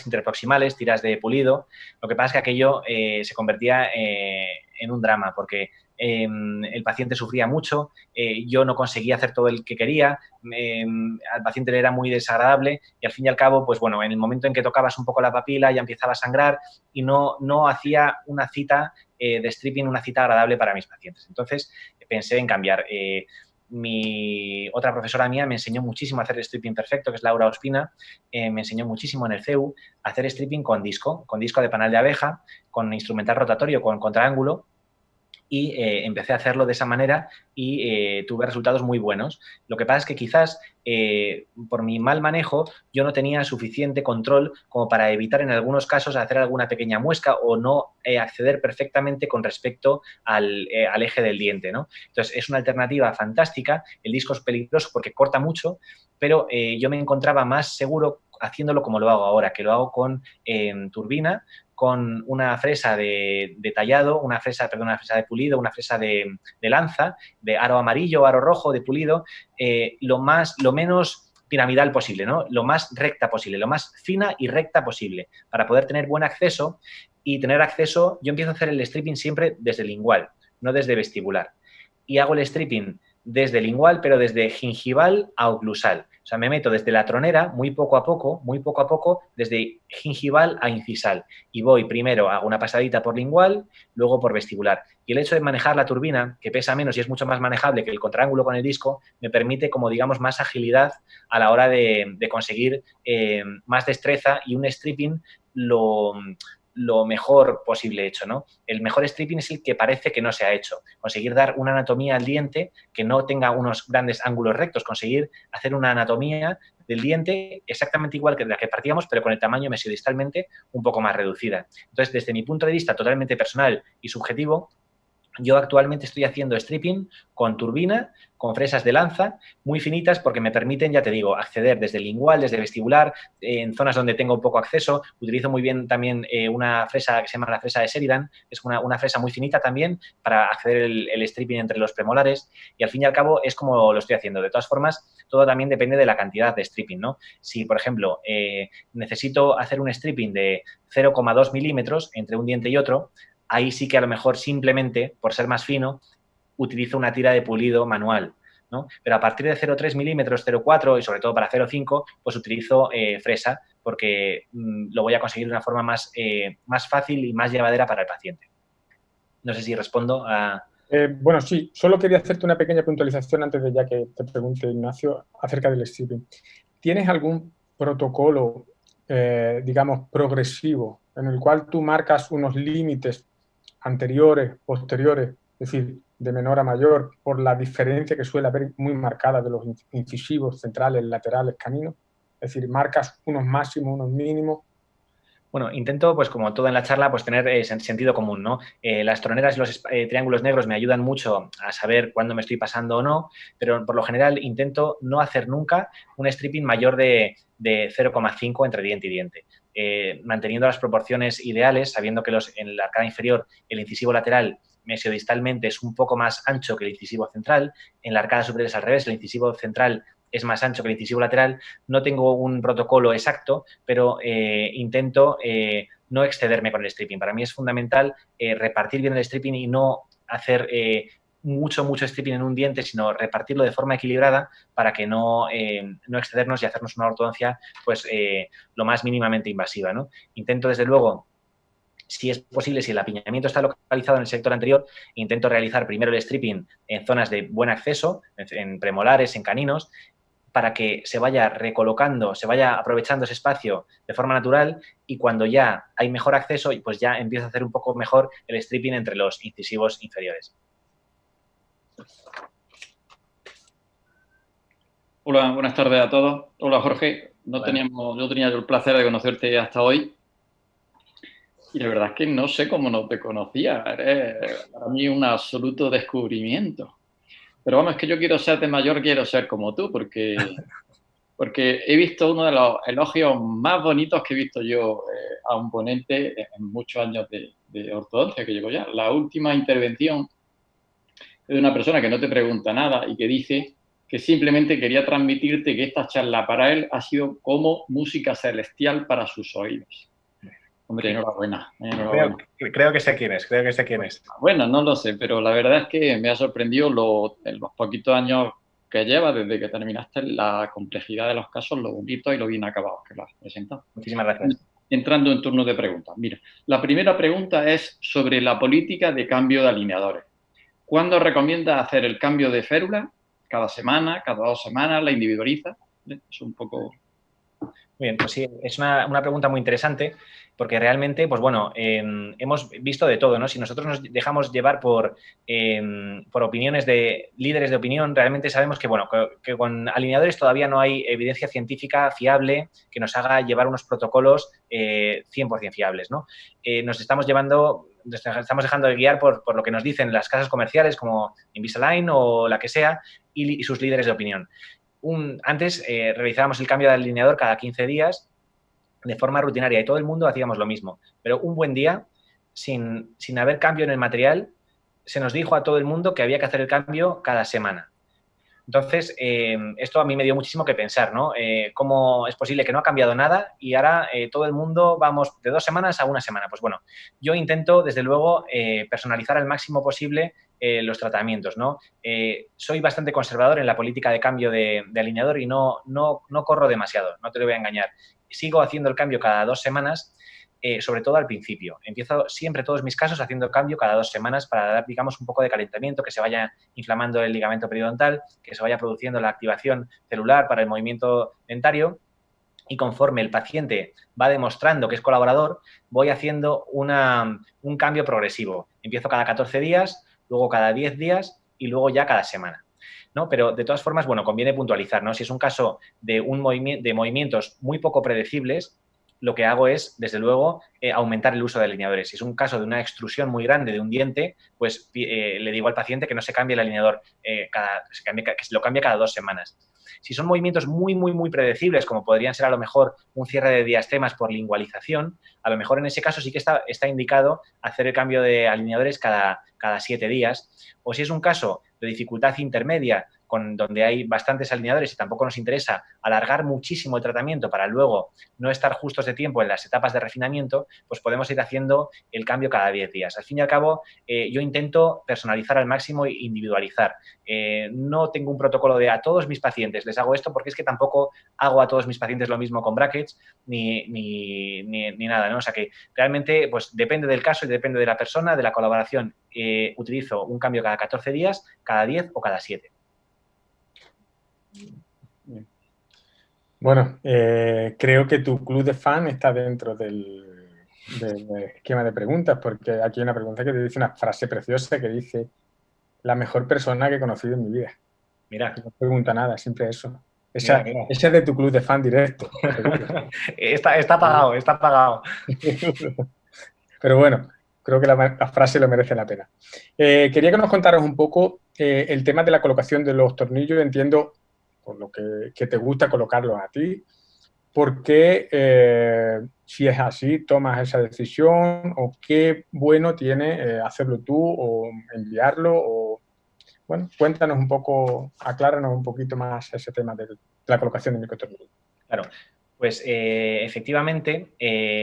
interproximales, tiras de pulido. Lo que pasa es que aquello se convertía en un drama porque el paciente sufría mucho, yo no conseguía hacer todo el que quería, al paciente le era muy desagradable y al fin y al cabo, pues bueno, en el momento en que tocabas un poco la papila ya empezaba a sangrar y no hacía una cita de stripping, una cita agradable para mis pacientes. Entonces pensé en cambiar. Otra profesora mía me enseñó muchísimo a hacer stripping perfecto, que es Laura Ospina, me enseñó muchísimo en el CEU a hacer stripping con disco de panal de abeja, con instrumental rotatorio, con contraángulo, y empecé a hacerlo de esa manera y tuve resultados muy buenos. Lo que pasa es que quizás por mi mal manejo yo no tenía suficiente control como para evitar en algunos casos hacer alguna pequeña muesca o no acceder perfectamente con respecto al eje del diente, ¿no? Entonces, es una alternativa fantástica. El disco es peligroso porque corta mucho, pero yo me encontraba más seguro haciéndolo como lo hago ahora, que lo hago con turbina, con una fresa de tallado, una fresa de pulido, una fresa de lanza, de aro amarillo, aro rojo, de pulido, lo menos piramidal posible, ¿no? Lo más recta posible, lo más fina y recta posible, para poder tener buen acceso y tener acceso. Yo empiezo a hacer el stripping siempre desde lingual, no desde vestibular. Y hago el stripping desde lingual, pero desde gingival a oclusal. O sea, me meto desde la tronera, muy poco a poco, desde gingival a incisal. Y voy primero, hago una pasadita por lingual, luego por vestibular. Y el hecho de manejar la turbina, que pesa menos y es mucho más manejable que el contraángulo con el disco, me permite, como digamos, más agilidad a la hora de conseguir más destreza y un stripping lo mejor posible hecho, ¿no? El mejor stripping es el que parece que no se ha hecho. Conseguir dar una anatomía al diente que no tenga unos grandes ángulos rectos, conseguir hacer una anatomía del diente exactamente igual que de la que partíamos, pero con el tamaño mesiodistalmente un poco más reducida. Entonces, desde mi punto de vista totalmente personal y subjetivo, yo actualmente estoy haciendo stripping con turbina, con fresas de lanza, muy finitas porque me permiten, ya te digo, acceder desde lingual, desde vestibular, en zonas donde tengo poco acceso. Utilizo muy bien también una fresa que se llama la fresa de Sheridan, es una fresa muy finita también para acceder el stripping entre los premolares y al fin y al cabo es como lo estoy haciendo. De todas formas, todo también depende de la cantidad de stripping, ¿no? Si, por ejemplo, necesito hacer un stripping de 0,2 milímetros entre un diente y otro, ahí sí que a lo mejor simplemente, por ser más fino, utilizo una tira de pulido manual, ¿no? Pero a partir de 0,3 milímetros, 0,4 y sobre todo para 0,5, pues utilizo fresa porque lo voy a conseguir de una forma más fácil y más llevadera para el paciente. No sé si respondo a... Bueno, sí, solo quería hacerte una pequeña puntualización antes de ya que te pregunte, Ignacio, acerca del stripping. ¿Tienes algún protocolo, digamos, progresivo en el cual tú marcas unos límites anteriores, posteriores, es decir, de menor a mayor, por la diferencia que suele haber muy marcada de los incisivos centrales, laterales, caninos? Es decir, marcas unos máximos, unos mínimos. Bueno, intento, pues como todo en la charla, pues tener sentido común, ¿no? Las troneras y los triángulos negros me ayudan mucho a saber cuándo me estoy pasando o no, pero por lo general intento no hacer nunca un stripping mayor de 0,5 entre diente y diente. Manteniendo las proporciones ideales, sabiendo que en la arcada inferior el incisivo lateral mesiodistalmente es un poco más ancho que el incisivo central, en la arcada superior es al revés, el incisivo central es más ancho que el incisivo lateral. No tengo un protocolo exacto, pero intento no excederme con el stripping. Para mí es fundamental repartir bien el stripping y no hacer mucho stripping en un diente, sino repartirlo de forma equilibrada para que no excedernos y hacernos una ortodoncia pues lo más mínimamente invasiva, ¿no? Intento, desde luego, si es posible, si el apiñamiento está localizado en el sector anterior, intento realizar primero el stripping en zonas de buen acceso, en premolares, en caninos, para que se vaya recolocando, se vaya aprovechando ese espacio de forma natural y cuando ya hay mejor acceso, pues ya empiezo a hacer un poco mejor el stripping entre los incisivos inferiores. Hola, buenas tardes a todos. Hola, Jorge. No Bueno, yo tenía el placer de conocerte hasta hoy y la verdad es que no sé cómo no te conocía. Eres para mí un absoluto descubrimiento. Pero vamos, es que yo quiero ser de mayor, quiero ser como tú, porque he visto uno de los elogios más bonitos que he visto yo a un ponente en muchos años de ortodoncia que llevo ya. La última intervención de una persona que no te pregunta nada y que dice que simplemente quería transmitirte que esta charla para él ha sido como música celestial para sus oídos. Hombre, enhorabuena, enhorabuena. creo que sé quién es, creo que sé quién es. Bueno, no lo sé, pero la verdad es que me ha sorprendido en los poquitos años que lleva desde que terminaste la complejidad de los casos, lo bonito y lo bien acabados que lo has presentado. Muchísimas gracias. Entrando en turno de preguntas. Mira, la primera pregunta es sobre la política de cambio de alineadores. ¿Cuándo recomiendas hacer el cambio de férula? ¿Cada semana? ¿Cada 2 semanas? ¿La individualiza? Es un poco... Muy bien, pues sí, es una pregunta muy interesante porque realmente, pues bueno, hemos visto de todo, ¿no? Si nosotros nos dejamos llevar por opiniones de líderes de opinión, realmente sabemos que, bueno, que con alineadores todavía no hay evidencia científica fiable que nos haga llevar unos protocolos 100% fiables, ¿no? Nos estamos dejando de guiar por lo que nos dicen las casas comerciales como Invisalign o la que sea y sus líderes de opinión. Antes realizábamos el cambio de alineador cada 15 días de forma rutinaria y todo el mundo hacíamos lo mismo. Pero un buen día, sin haber cambio en el material, se nos dijo a todo el mundo que había que hacer el cambio cada semana. Entonces, esto a mí me dio muchísimo que pensar, ¿no? ¿Cómo es posible que no ha cambiado nada y ahora todo el mundo vamos de 2 semanas a 1 semana? Pues bueno, yo intento, desde luego, personalizar al máximo posible los tratamientos, ¿no? Soy bastante conservador en la política de cambio de alineador y no corro demasiado, no te lo voy a engañar. Sigo haciendo el cambio cada 2 semanas, sobre todo al principio. Empiezo siempre todos mis casos haciendo el cambio cada 2 semanas para dar, digamos, un poco de calentamiento, que se vaya inflamando el ligamento periodontal, que se vaya produciendo la activación celular para el movimiento dentario. Y conforme el paciente va demostrando que es colaborador, voy haciendo un cambio progresivo. Empiezo cada 14 días, luego cada 10 días y luego ya cada semana, ¿no? Pero de todas formas, bueno, conviene puntualizar, ¿no? Si es un caso de movimientos muy poco predecibles, lo que hago es, desde luego, aumentar el uso de alineadores. Si es un caso de una extrusión muy grande de un diente, pues le digo al paciente que no se cambie el alineador, que se lo cambie cada 2 semanas. Si son movimientos muy, muy, muy predecibles, como podrían ser a lo mejor un cierre de diastemas por lingualización, a lo mejor en ese caso sí que está indicado hacer el cambio de alineadores cada 7 días. O si es un caso de dificultad intermedia, donde hay bastantes alineadores y tampoco nos interesa alargar muchísimo el tratamiento para luego no estar justos de tiempo en las etapas de refinamiento, pues podemos ir haciendo el cambio cada 10 días. Al fin y al cabo, yo intento personalizar al máximo e individualizar. No tengo un protocolo de a todos mis pacientes les hago esto, porque es que tampoco hago a todos mis pacientes lo mismo con brackets ni nada, ¿no? O sea que realmente pues depende del caso y depende de la persona, de la colaboración. Utilizo un cambio cada 14 días, cada 10 o cada 7. Bueno, creo que tu club de fan está dentro del esquema de preguntas, porque aquí hay una pregunta que te dice una frase preciosa que dice: la mejor persona que he conocido en mi vida. Mira. No pregunta nada, siempre eso. Esa es de tu club de fan directo. Está pagado, está pagado. Pero bueno, creo que la frase lo merece la pena. Quería que nos contaras un poco el tema de la colocación de los tornillos. Entiendo por lo que te gusta colocarlos a ti. ¿Por qué, si es así, tomas esa decisión? ¿O qué bueno tiene hacerlo tú o enviarlo? O, bueno, cuéntanos un poco, acláranos un poquito más ese tema de la colocación de microtornillos. Claro, pues efectivamente,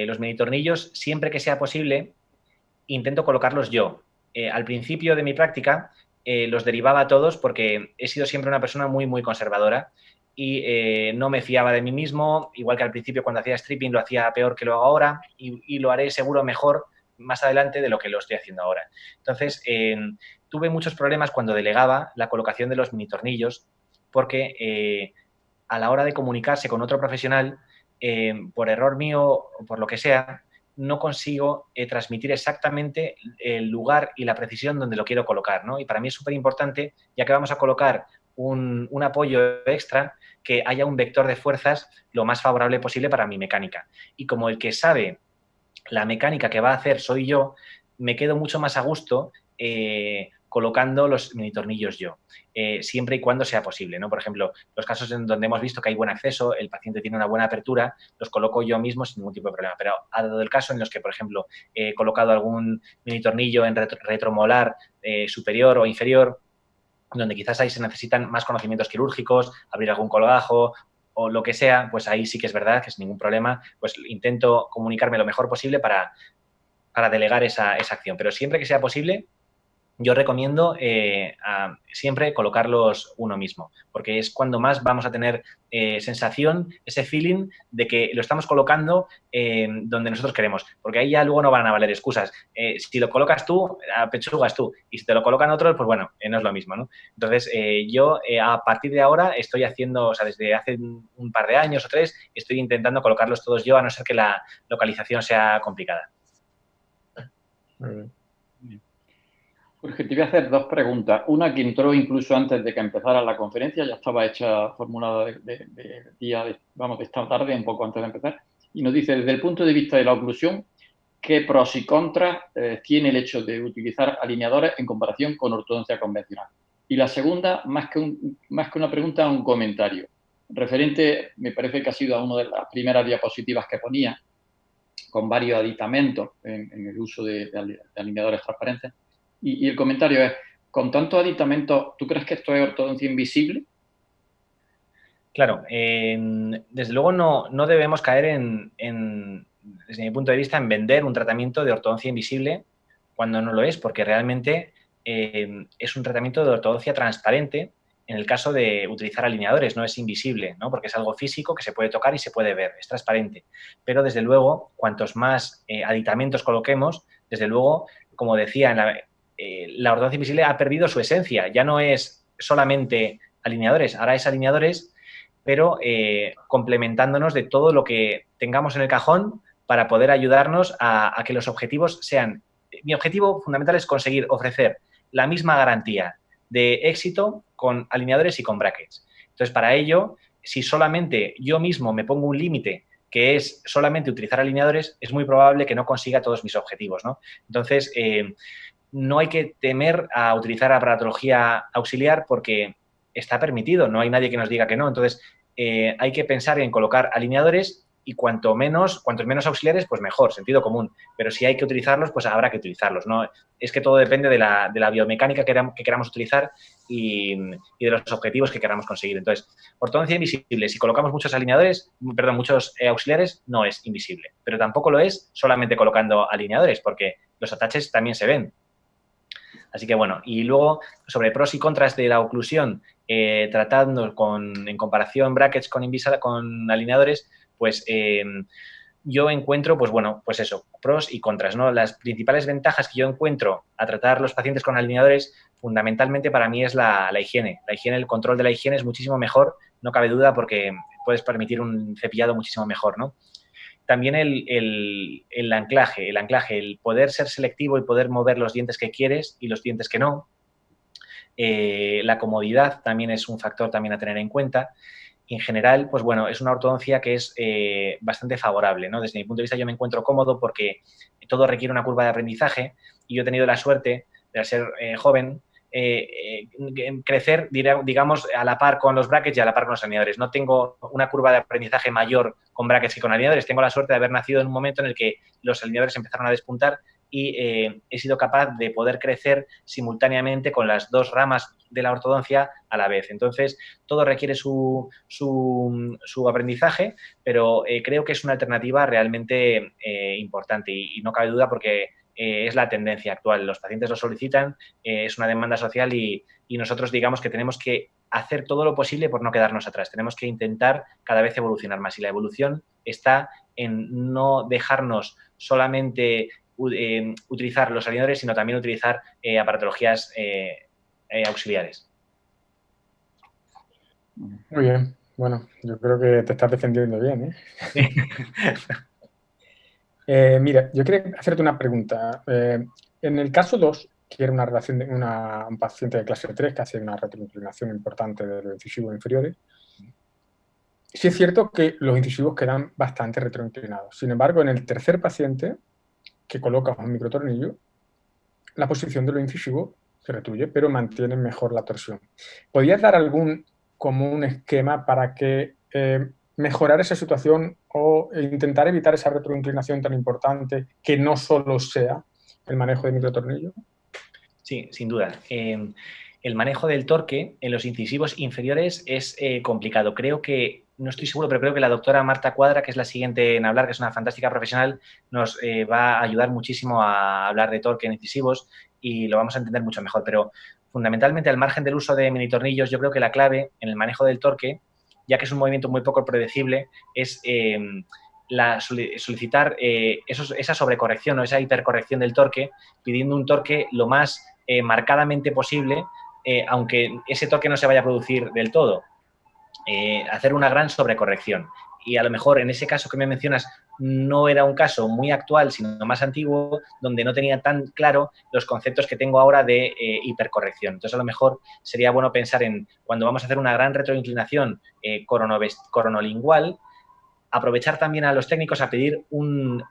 los minitornillos, siempre que sea posible, intento colocarlos yo. Al principio de mi práctica los derivaba a todos porque he sido siempre una persona muy, muy conservadora y no me fiaba de mí mismo, igual que al principio cuando hacía stripping lo hacía peor que lo hago ahora y lo haré seguro mejor más adelante de lo que lo estoy haciendo ahora. Entonces, tuve muchos problemas cuando delegaba la colocación de los mini tornillos porque a la hora de comunicarse con otro profesional, por error mío o por lo que sea, no consigo transmitir exactamente el lugar y la precisión donde lo quiero colocar, ¿no? Y para mí es súper importante, ya que vamos a colocar un apoyo extra, que haya un vector de fuerzas lo más favorable posible para mi mecánica. Y como el que sabe la mecánica que va a hacer soy yo, me quedo mucho más a gusto colocando los mini tornillos yo, siempre y cuando sea posible, ¿no? Por ejemplo, los casos en donde hemos visto que hay buen acceso, el paciente tiene una buena apertura, los coloco yo mismo sin ningún tipo de problema. Pero ha dado el caso en los que, por ejemplo, he colocado algún mini tornillo en retromolar superior o inferior, donde quizás ahí se necesitan más conocimientos quirúrgicos, abrir algún colgajo o lo que sea, pues ahí sí que es verdad que sin ningún problema, pues intento comunicarme lo mejor posible para delegar esa acción. Pero siempre que sea posible, yo recomiendo siempre colocarlos uno mismo, porque es cuando más vamos a tener sensación, ese feeling de que lo estamos colocando donde nosotros queremos, porque ahí ya luego no van a valer excusas. Si lo colocas tú, apechugas tú, y si te lo colocan otros, pues bueno, no es lo mismo, ¿no? Entonces, yo a partir de ahora estoy haciendo, o sea, desde hace un par de años o 3, estoy intentando colocarlos todos yo, a no ser que la localización sea complicada. Porque te voy a hacer 2 preguntas. Una que entró incluso antes de que empezara la conferencia, ya estaba hecha, formulada de esta tarde, un poco antes de empezar, y nos dice, desde el punto de vista de la oclusión, ¿qué pros y contras tiene el hecho de utilizar alineadores en comparación con ortodoncia convencional? Y la segunda, más que una pregunta, un comentario. Referente, me parece que ha sido a una de las primeras diapositivas que ponía, con varios aditamentos en el uso de alineadores transparentes. Y el comentario es, con tantos aditamentos, ¿tú crees que esto es ortodoncia invisible? Claro, desde luego no debemos caer desde mi punto de vista, en vender un tratamiento de ortodoncia invisible cuando no lo es, porque realmente es un tratamiento de ortodoncia transparente en el caso de utilizar alineadores, no es invisible, ¿no? Porque es algo físico que se puede tocar y se puede ver, es transparente. Pero, desde luego, cuantos más aditamentos coloquemos, desde luego, como decía, la ortodoncia invisible ha perdido su esencia, ya no es solamente alineadores, ahora es alineadores, pero complementándonos de todo lo que tengamos en el cajón para poder ayudarnos a que los objetivos sean... Mi objetivo fundamental es conseguir ofrecer la misma garantía de éxito con alineadores y con brackets. Entonces, para ello, si solamente yo mismo me pongo un límite que es solamente utilizar alineadores, es muy probable que no consiga todos mis objetivos, ¿no? Entonces, no hay que temer a utilizar aparatología auxiliar porque está permitido, no hay nadie que nos diga que no. Entonces, hay que pensar en colocar alineadores y cuantos menos auxiliares, pues mejor, sentido común. Pero si hay que utilizarlos, pues habrá que utilizarlos, ¿no? Es que todo depende de la biomecánica que queramos utilizar y de los objetivos que queramos conseguir. Entonces, ortodoncia invisible, si colocamos muchos auxiliares, no es invisible. Pero tampoco lo es solamente colocando alineadores, porque los ataches también se ven. Así que, bueno, y luego, sobre pros y contras de la oclusión, tratando en comparación brackets con alineadores, pues yo encuentro, pues bueno, pues eso, pros y contras, ¿no? Las principales ventajas que yo encuentro a tratar los pacientes con alineadores, fundamentalmente para mí es la higiene. La higiene, el control de la higiene es muchísimo mejor, no cabe duda, porque puedes permitir un cepillado muchísimo mejor, ¿no? También el anclaje, el poder ser selectivo y poder mover los dientes que quieres y los dientes que no. La comodidad también es un factor también a tener en cuenta. Y en general, pues bueno, es una ortodoncia que es bastante favorable, ¿no? Desde mi punto de vista yo me encuentro cómodo porque todo requiere una curva de aprendizaje y yo he tenido la suerte de, al ser joven, crecer, digamos, a la par con los brackets y a la par con los alineadores. No tengo una curva de aprendizaje mayor con brackets que con alineadores. Tengo la suerte de haber nacido en un momento en el que los alineadores empezaron a despuntar y he sido capaz de poder crecer simultáneamente con las dos ramas de la ortodoncia a la vez. Entonces, todo requiere su aprendizaje, pero creo que es una alternativa realmente importante y no cabe duda porque es la tendencia actual. Los pacientes lo solicitan, es una demanda social y nosotros digamos que tenemos que hacer todo lo posible por no quedarnos atrás. Tenemos que intentar cada vez evolucionar más y la evolución está en no dejarnos solamente utilizar los alineadores, sino también utilizar aparatologías auxiliares. Muy bien. Bueno, yo creo que te estás defendiendo bien, ¿eh? Mira, yo quería hacerte una pregunta. En el caso 2, que era una relación de un paciente de clase 3 que hace una retroinclinación importante de los incisivos inferiores, sí es cierto que los incisivos quedan bastante retroinclinados. Sin embargo, en el tercer paciente que colocas un microtornillo, la posición de los incisivos se retuye, pero mantiene mejor la torsión. ¿Podrías dar como un esquema para que mejorar esa situación o intentar evitar esa retroinclinación tan importante que no solo sea el manejo de microtornillo? Sí, sin duda. El manejo del torque en los incisivos inferiores es complicado. Creo que, no estoy seguro, pero creo que la doctora Marta Cuadra, que es la siguiente en hablar, que es una fantástica profesional, nos va a ayudar muchísimo a hablar de torque en incisivos y lo vamos a entender mucho mejor. Pero fundamentalmente, al margen del uso de mini tornillos, yo creo que la clave en el manejo del torque, ya que es un movimiento muy poco predecible, es solicitar esa sobrecorrección o esa hipercorrección del torque, pidiendo un torque lo más marcadamente posible, aunque ese torque no se vaya a producir del todo. Hacer una gran sobrecorrección. Y a lo mejor en ese caso que me mencionas no era un caso muy actual, sino más antiguo, donde no tenía tan claro los conceptos que tengo ahora de hipercorrección. Entonces, a lo mejor sería bueno pensar en cuando vamos a hacer una gran retroinclinación coronolingual, aprovechar también a los técnicos a pedir un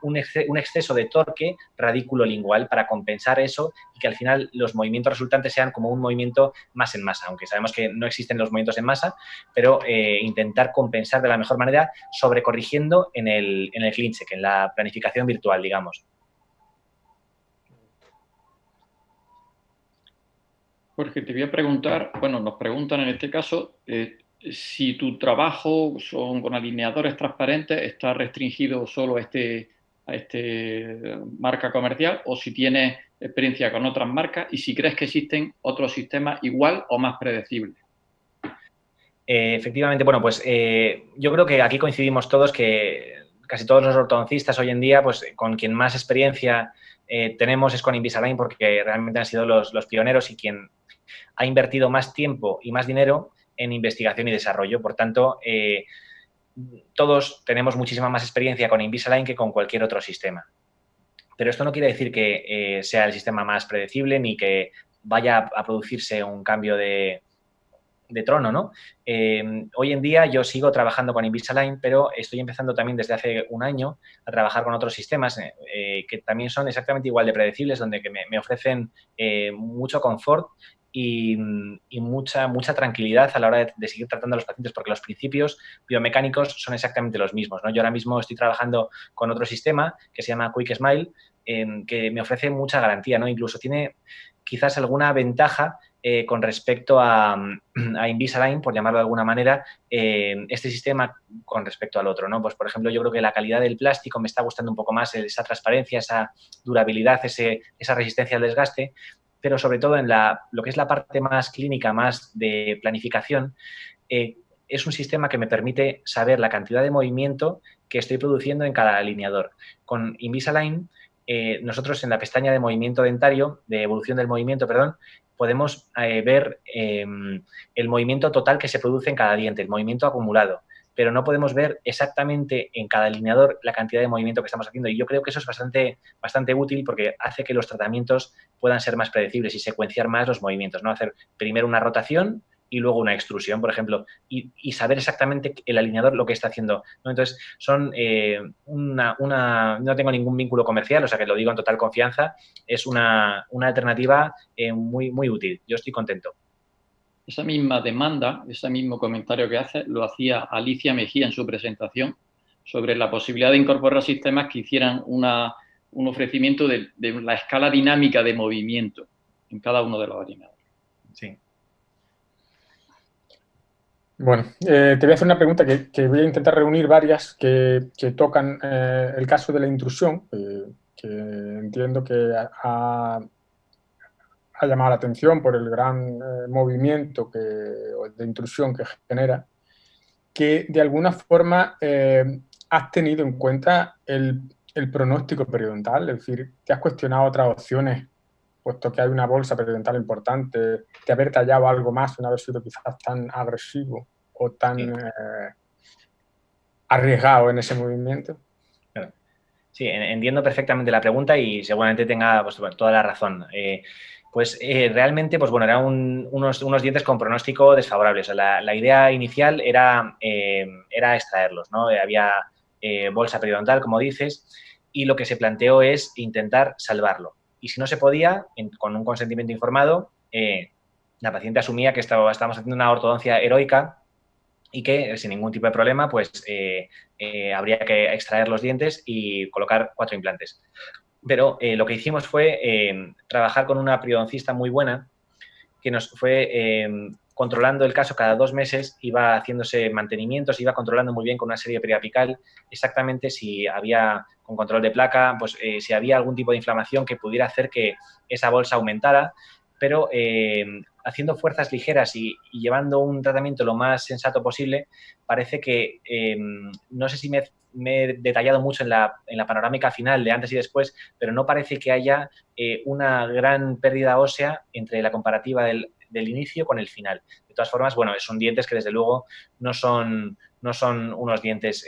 exceso de torque radículo-lingual para compensar eso y que al final los movimientos resultantes sean como un movimiento más en masa, aunque sabemos que no existen los movimientos en masa, pero intentar compensar de la mejor manera sobrecorrigiendo en el CleanCheck, en la planificación virtual, digamos. Jorge, te voy a preguntar, bueno, nos preguntan en este caso, si tu trabajo son con alineadores transparentes está restringido solo a este marca comercial o si tienes experiencia con otras marcas y si crees que existen otros sistemas igual o más predecibles. Efectivamente, bueno, pues yo creo que aquí coincidimos todos que casi todos los ortodoncistas hoy en día, pues con quien más experiencia tenemos es con Invisalign porque realmente han sido los pioneros y quien ha invertido más tiempo y más dinero en investigación y desarrollo. Por tanto, todos tenemos muchísima más experiencia con Invisalign que con cualquier otro sistema. Pero esto no quiere decir que sea el sistema más predecible ni que vaya a producirse un cambio de trono, ¿no? Hoy en día yo sigo trabajando con Invisalign, pero estoy empezando también desde hace un año a trabajar con otros sistemas que también son exactamente igual de predecibles, donde que me ofrecen mucho confort y mucha tranquilidad a la hora de seguir tratando a los pacientes, porque los principios biomecánicos son exactamente los mismos, ¿no? Yo ahora mismo estoy trabajando con otro sistema que se llama Quick Smile, que me ofrece mucha garantía, ¿no? Incluso tiene quizás alguna ventaja con respecto a Invisalign, por llamarlo de alguna manera, este sistema con respecto al otro, ¿no? Pues, por ejemplo, yo creo que la calidad del plástico me está gustando un poco más, esa transparencia, esa durabilidad, esa resistencia al desgaste, pero sobre todo en lo que es la parte más clínica, más de planificación, es un sistema que me permite saber la cantidad de movimiento que estoy produciendo en cada alineador. Con Invisalign, nosotros en la pestaña de movimiento dentario, de evolución del movimiento, perdón, podemos ver el movimiento total que se produce en cada diente, el movimiento acumulado, pero no podemos ver exactamente en cada alineador la cantidad de movimiento que estamos haciendo y yo creo que eso es bastante útil porque hace que los tratamientos puedan ser más predecibles y secuenciar más los movimientos, ¿no? Hacer primero una rotación y luego una extrusión, por ejemplo, y saber exactamente el alineador lo que está haciendo, ¿no? Entonces, son no tengo ningún vínculo comercial, o sea que lo digo en total confianza, es una alternativa muy, muy útil. Yo estoy contento. Esa misma demanda, ese mismo comentario que hace, lo hacía Alicia Mejía en su presentación sobre la posibilidad de incorporar sistemas que hicieran un ofrecimiento de la escala dinámica de movimiento en cada uno de los alineadores. Sí. Bueno, te voy a hacer una pregunta que voy a intentar reunir varias que tocan el caso de la intrusión, que entiendo que ha llamado la atención por el gran movimiento de intrusión que genera, que de alguna forma has tenido en cuenta el pronóstico periodontal, es decir, te has cuestionado otras opciones, puesto que hay una bolsa periodontal importante, de haber tallado algo más, no haber sido quizás tan agresivo o tan arriesgado en ese movimiento. Sí, entiendo perfectamente la pregunta y seguramente tenga pues, toda la razón. Pues realmente, pues bueno, eran unos dientes con pronóstico desfavorable. O sea, la idea inicial era extraerlos, ¿no? Había bolsa periodontal, como dices, y lo que se planteó es intentar salvarlo. Y si no se podía, con un consentimiento informado, la paciente asumía que estábamos haciendo una ortodoncia heroica y que sin ningún tipo de problema, pues habría que extraer los dientes y colocar 4 implantes. Pero lo que hicimos fue trabajar con una periodoncista muy buena que nos fue controlando el caso cada 2 meses, iba haciéndose mantenimientos, iba controlando muy bien con una serie periapical exactamente si había, con control de placa, pues si había algún tipo de inflamación que pudiera hacer que esa bolsa aumentara, pero haciendo fuerzas ligeras y llevando un tratamiento lo más sensato posible, parece que, no sé si me he detallado mucho en la panorámica final de antes y después, pero no parece que haya una gran pérdida ósea entre la comparativa del inicio con el final. De todas formas, bueno, son dientes que desde luego no son unos dientes,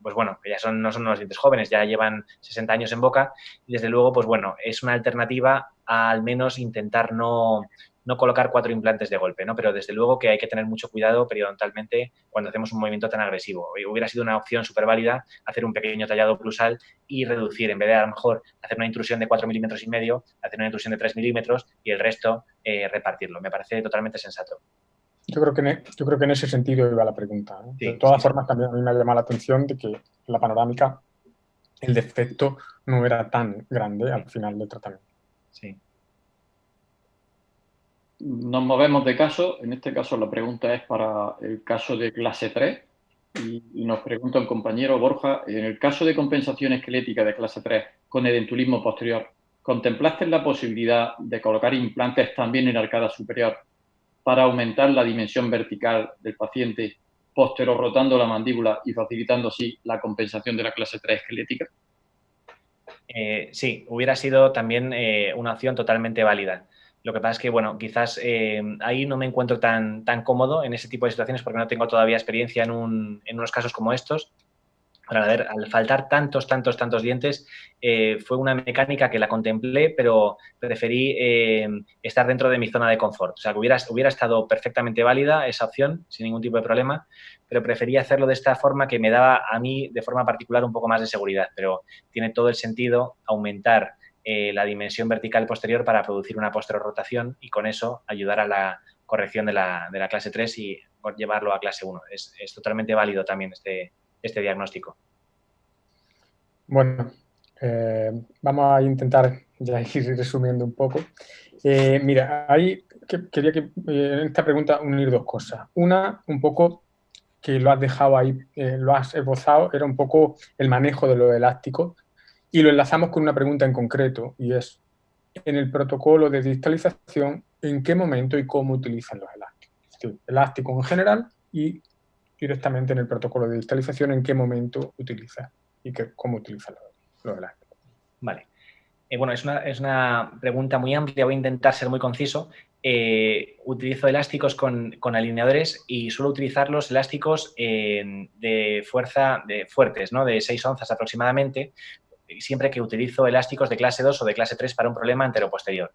pues bueno, que ya no son unos dientes jóvenes, ya llevan 60 años en boca y desde luego, pues bueno, es una alternativa a al menos intentar no colocar 4 implantes de golpe, ¿no? Pero desde luego que hay que tener mucho cuidado periodontalmente cuando hacemos un movimiento tan agresivo. Hubiera sido una opción súper válida hacer un pequeño tallado plusal y reducir, en vez de a lo mejor hacer una intrusión de 4,5 milímetros, hacer una intrusión de 3 milímetros y el resto repartirlo. Me parece totalmente sensato. Yo creo que en ese sentido iba la pregunta, ¿eh? Sí, de todas sí, formas, también a mí me ha llamado la atención de que en la panorámica el defecto no era tan grande al final del tratamiento. Sí. Nos movemos de caso. En este caso la pregunta es para el caso de clase 3 y nos pregunta el compañero Borja, en el caso de compensación esquelética de clase 3 con edentulismo posterior, ¿contemplaste la posibilidad de colocar implantes también en arcada superior para aumentar la dimensión vertical del paciente posterior rotando la mandíbula y facilitando así la compensación de la clase 3 esquelética? Sí, hubiera sido también una opción totalmente válida. Lo que pasa es que, bueno, quizás ahí no me encuentro tan cómodo en ese tipo de situaciones porque no tengo todavía experiencia en unos casos como estos. Pero, a ver, al faltar tantos dientes, fue una mecánica que la contemplé, pero preferí estar dentro de mi zona de confort. O sea, que hubiera estado perfectamente válida esa opción, sin ningún tipo de problema, pero preferí hacerlo de esta forma que me daba a mí, de forma particular, un poco más de seguridad. Pero tiene todo el sentido aumentar la dimensión vertical posterior para producir una posterorrotación y con eso ayudar a la corrección de la clase 3 y llevarlo a clase 1. Es totalmente válido también este diagnóstico. Bueno, vamos a intentar ya ir resumiendo un poco. Mira, ahí quería en esta pregunta unir 2 cosas. Una, un poco que lo has dejado ahí, lo has esbozado, era un poco el manejo de los elásticos y lo enlazamos con una pregunta en concreto y es, en el protocolo de distalización, ¿en qué momento y cómo utilizan los elásticos? Es decir, elástico en general y directamente en el protocolo de distalización, ¿en qué momento utiliza y cómo utiliza los elásticos? Vale. Bueno, es una pregunta muy amplia, voy a intentar ser muy conciso. Utilizo elásticos con alineadores y suelo utilizar los elásticos de fuerza fuertes, ¿no? De 6 onzas aproximadamente, siempre que utilizo elásticos de clase 2 o de clase 3 para un problema anteroposterior.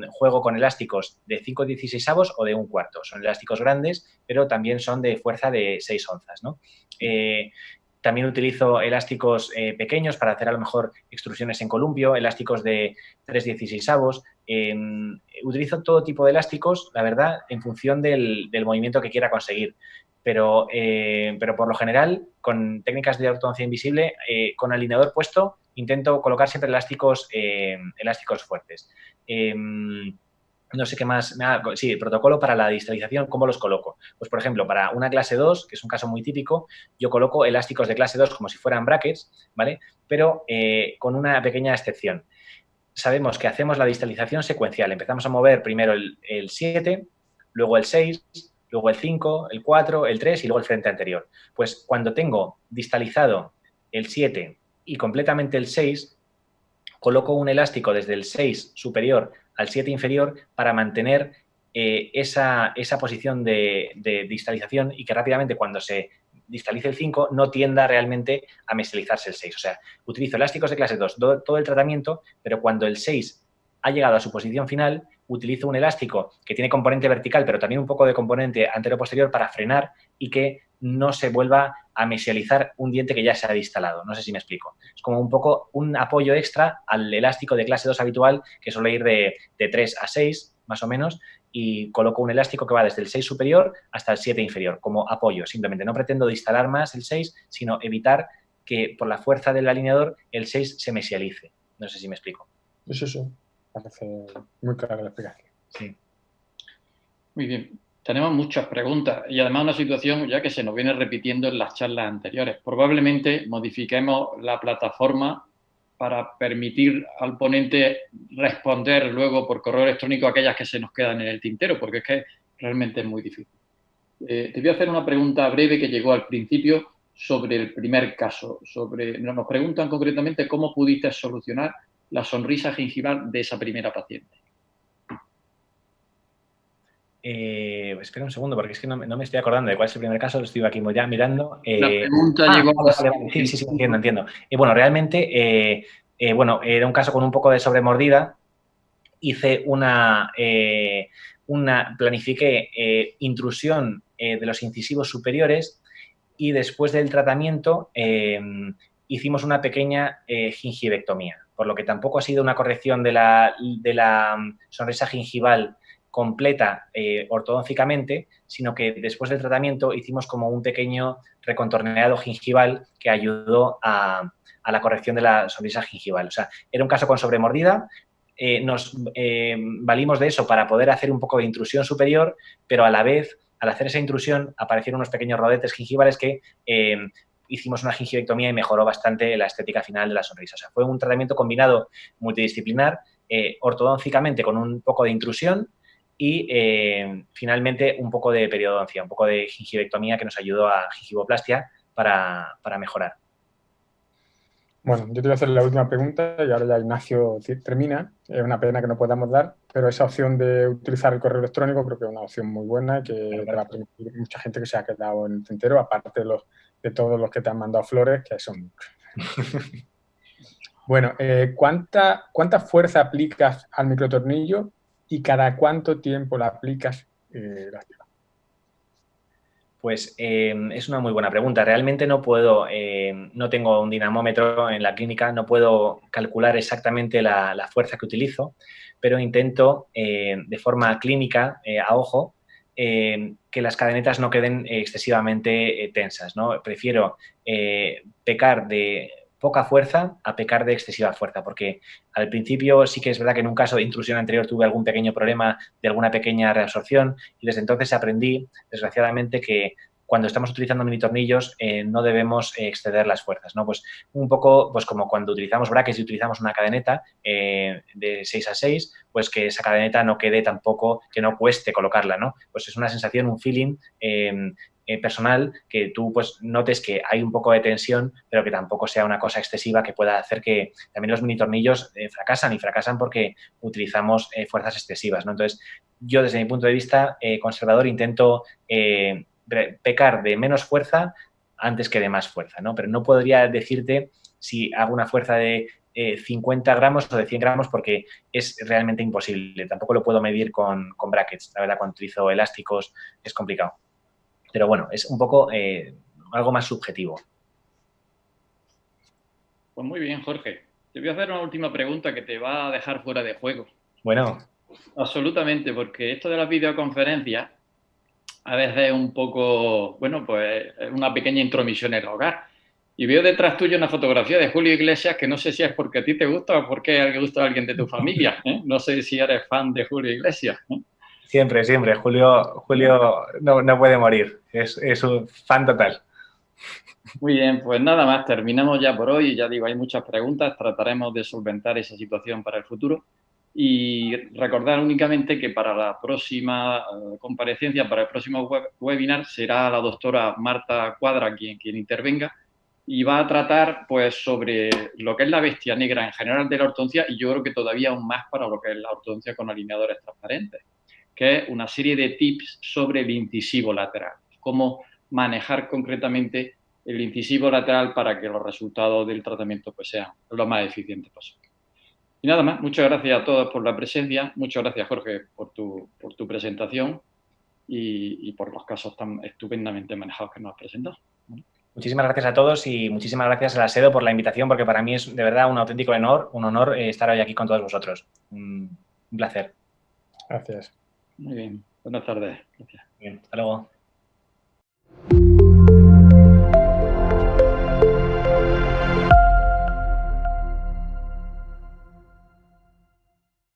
Juego con elásticos de 5/16 o de 1/4. Son elásticos grandes, pero también son de fuerza de 6 onzas, ¿no? También utilizo elásticos pequeños para hacer a lo mejor extrusiones en columpio, elásticos de 3/16. Utilizo todo tipo de elásticos, la verdad, en función del movimiento que quiera conseguir. Pero por lo general, con técnicas de ortodoncia invisible, con alineador puesto, intento colocar siempre elásticos fuertes. No sé qué más. Sí, el protocolo para la distalización, ¿cómo los coloco? Pues, por ejemplo, para una clase 2, que es un caso muy típico, yo coloco elásticos de clase 2 como si fueran brackets, ¿vale? Pero con una pequeña excepción. Sabemos que hacemos la distalización secuencial. Empezamos a mover primero el 7, luego el 6, luego el 5, el 4, el 3 y luego el frente anterior. Pues cuando tengo distalizado el 7 y completamente el 6, coloco un elástico desde el 6 superior al 7 inferior para mantener esa posición de distalización y que rápidamente cuando se distalice el 5 no tienda realmente a mesializarse el 6. O sea, utilizo elásticos de clase 2 todo el tratamiento, pero cuando el 6 ha llegado a su posición final, utilizo un elástico que tiene componente vertical, pero también un poco de componente anterior-posterior para frenar y que no se vuelva a mesializar un diente que ya se ha distalado. No sé si me explico. Es como un poco un apoyo extra al elástico de clase 2 habitual, que suele ir de 3 a 6, más o menos, y coloco un elástico que va desde el 6 superior hasta el 7 inferior, como apoyo. Simplemente no pretendo distalar más el 6, sino evitar que por la fuerza del alineador el 6 se mesialice. No sé si me explico. Sí. Parece muy clara la explicación. Sí. Muy bien. Tenemos muchas preguntas y además una situación ya que se nos viene repitiendo en las charlas anteriores. Probablemente modifiquemos la plataforma para permitir al ponente responder luego por correo electrónico a aquellas que se nos quedan en el tintero, porque es que realmente es muy difícil. Te voy a hacer una pregunta breve que llegó al principio sobre el primer caso. Nos preguntan concretamente cómo pudiste solucionar la sonrisa gingival de esa primera paciente. Espera un segundo, porque es que no me estoy acordando de cuál es el primer caso, lo estoy aquí ya mirando. La pregunta llegó vale. Sí, entiendo. Bueno, realmente, era un caso con un poco de sobremordida. Hice planifiqué intrusión de los incisivos superiores y después del tratamiento hicimos una pequeña gingivectomía, por lo que tampoco ha sido una corrección de la sonrisa gingival completa ortodóncicamente, sino que después del tratamiento hicimos como un pequeño recontorneado gingival que ayudó a la corrección de la sonrisa gingival. O sea, era un caso con sobremordida, nos valimos de eso para poder hacer un poco de intrusión superior, pero a la vez, al hacer esa intrusión, aparecieron unos pequeños rodetes gingivales que hicimos una gingivectomía y mejoró bastante la estética final de la sonrisa. O sea, fue un tratamiento combinado multidisciplinar, ortodóncicamente con un poco de intrusión y finalmente un poco de periodoncia, un poco de gingivectomía que nos ayudó a gingivoplastia para mejorar. Bueno, yo te voy a hacer la última pregunta y ahora ya Ignacio termina. Es una pena que no podamos dar, pero esa opción de utilizar el correo electrónico creo que es una opción muy buena y que te va a permitir mucha gente que se ha quedado en el tintero, aparte de todos los que te han mandado flores, que son muchos. Bueno, ¿cuánta fuerza aplicas al microtornillo y cada cuánto tiempo la aplicas? Pues es una muy buena pregunta. Realmente no tengo un dinamómetro en la clínica, no puedo calcular exactamente la fuerza que utilizo, pero intento de forma clínica, a ojo, que las cadenetas no queden excesivamente tensas, ¿no? Prefiero pecar de poca fuerza a pecar de excesiva fuerza, porque al principio sí que es verdad que en un caso de intrusión anterior tuve algún pequeño problema de alguna pequeña reabsorción y desde entonces aprendí, desgraciadamente, que cuando estamos utilizando mini tornillos no debemos exceder las fuerzas, ¿no? Pues un poco pues como cuando utilizamos brackets y utilizamos una cadeneta de 6 a 6, pues que esa cadeneta no quede tampoco, que no cueste colocarla, ¿no? Pues es una sensación, un feeling personal, que tú pues notes que hay un poco de tensión, pero que tampoco sea una cosa excesiva que pueda hacer que también los mini tornillos fracasan porque utilizamos fuerzas excesivas, ¿no? Entonces, yo desde mi punto de vista conservador intento pecar de menos fuerza antes que de más fuerza, ¿no? Pero no podría decirte si hago una fuerza de 50 gramos o de 100 gramos porque es realmente imposible. Tampoco lo puedo medir con brackets. La verdad, cuando utilizo elásticos es complicado. Pero bueno, es un poco algo más subjetivo. Pues muy bien, Jorge. Te voy a hacer una última pregunta que te va a dejar fuera de juego. Bueno. Absolutamente, porque esto de las videoconferencias a veces es un poco, bueno, pues una pequeña intromisión en el hogar. Y veo detrás tuyo una fotografía de Julio Iglesias que no sé si es porque a ti te gusta o porque le gusta a alguien de tu familia. No sé si eres fan de Julio Iglesias. Siempre. Julio no puede morir. Es un fan total. Muy bien, pues nada más, terminamos ya por hoy. Ya digo, hay muchas preguntas, trataremos de solventar esa situación para el futuro. Y recordar únicamente que para la próxima comparecencia, para el próximo webinar, será la doctora Marta Cuadra quien intervenga y va a tratar pues sobre lo que es la bestia negra en general de la ortodoncia y yo creo que todavía aún más para lo que es la ortodoncia con alineadores transparentes, que es una serie de tips sobre el incisivo lateral, cómo manejar concretamente el incisivo lateral para que los resultados del tratamiento pues sean lo más eficientes posible. Y nada más, muchas gracias a todos por la presencia, muchas gracias Jorge por tu presentación y por los casos tan estupendamente manejados que nos has presentado. Muchísimas gracias a todos y muchísimas gracias a la SEDO por la invitación, porque para mí es de verdad un auténtico honor estar hoy aquí con todos vosotros. Un placer. Gracias. Muy bien, buenas tardes. Gracias. Bien, hasta luego.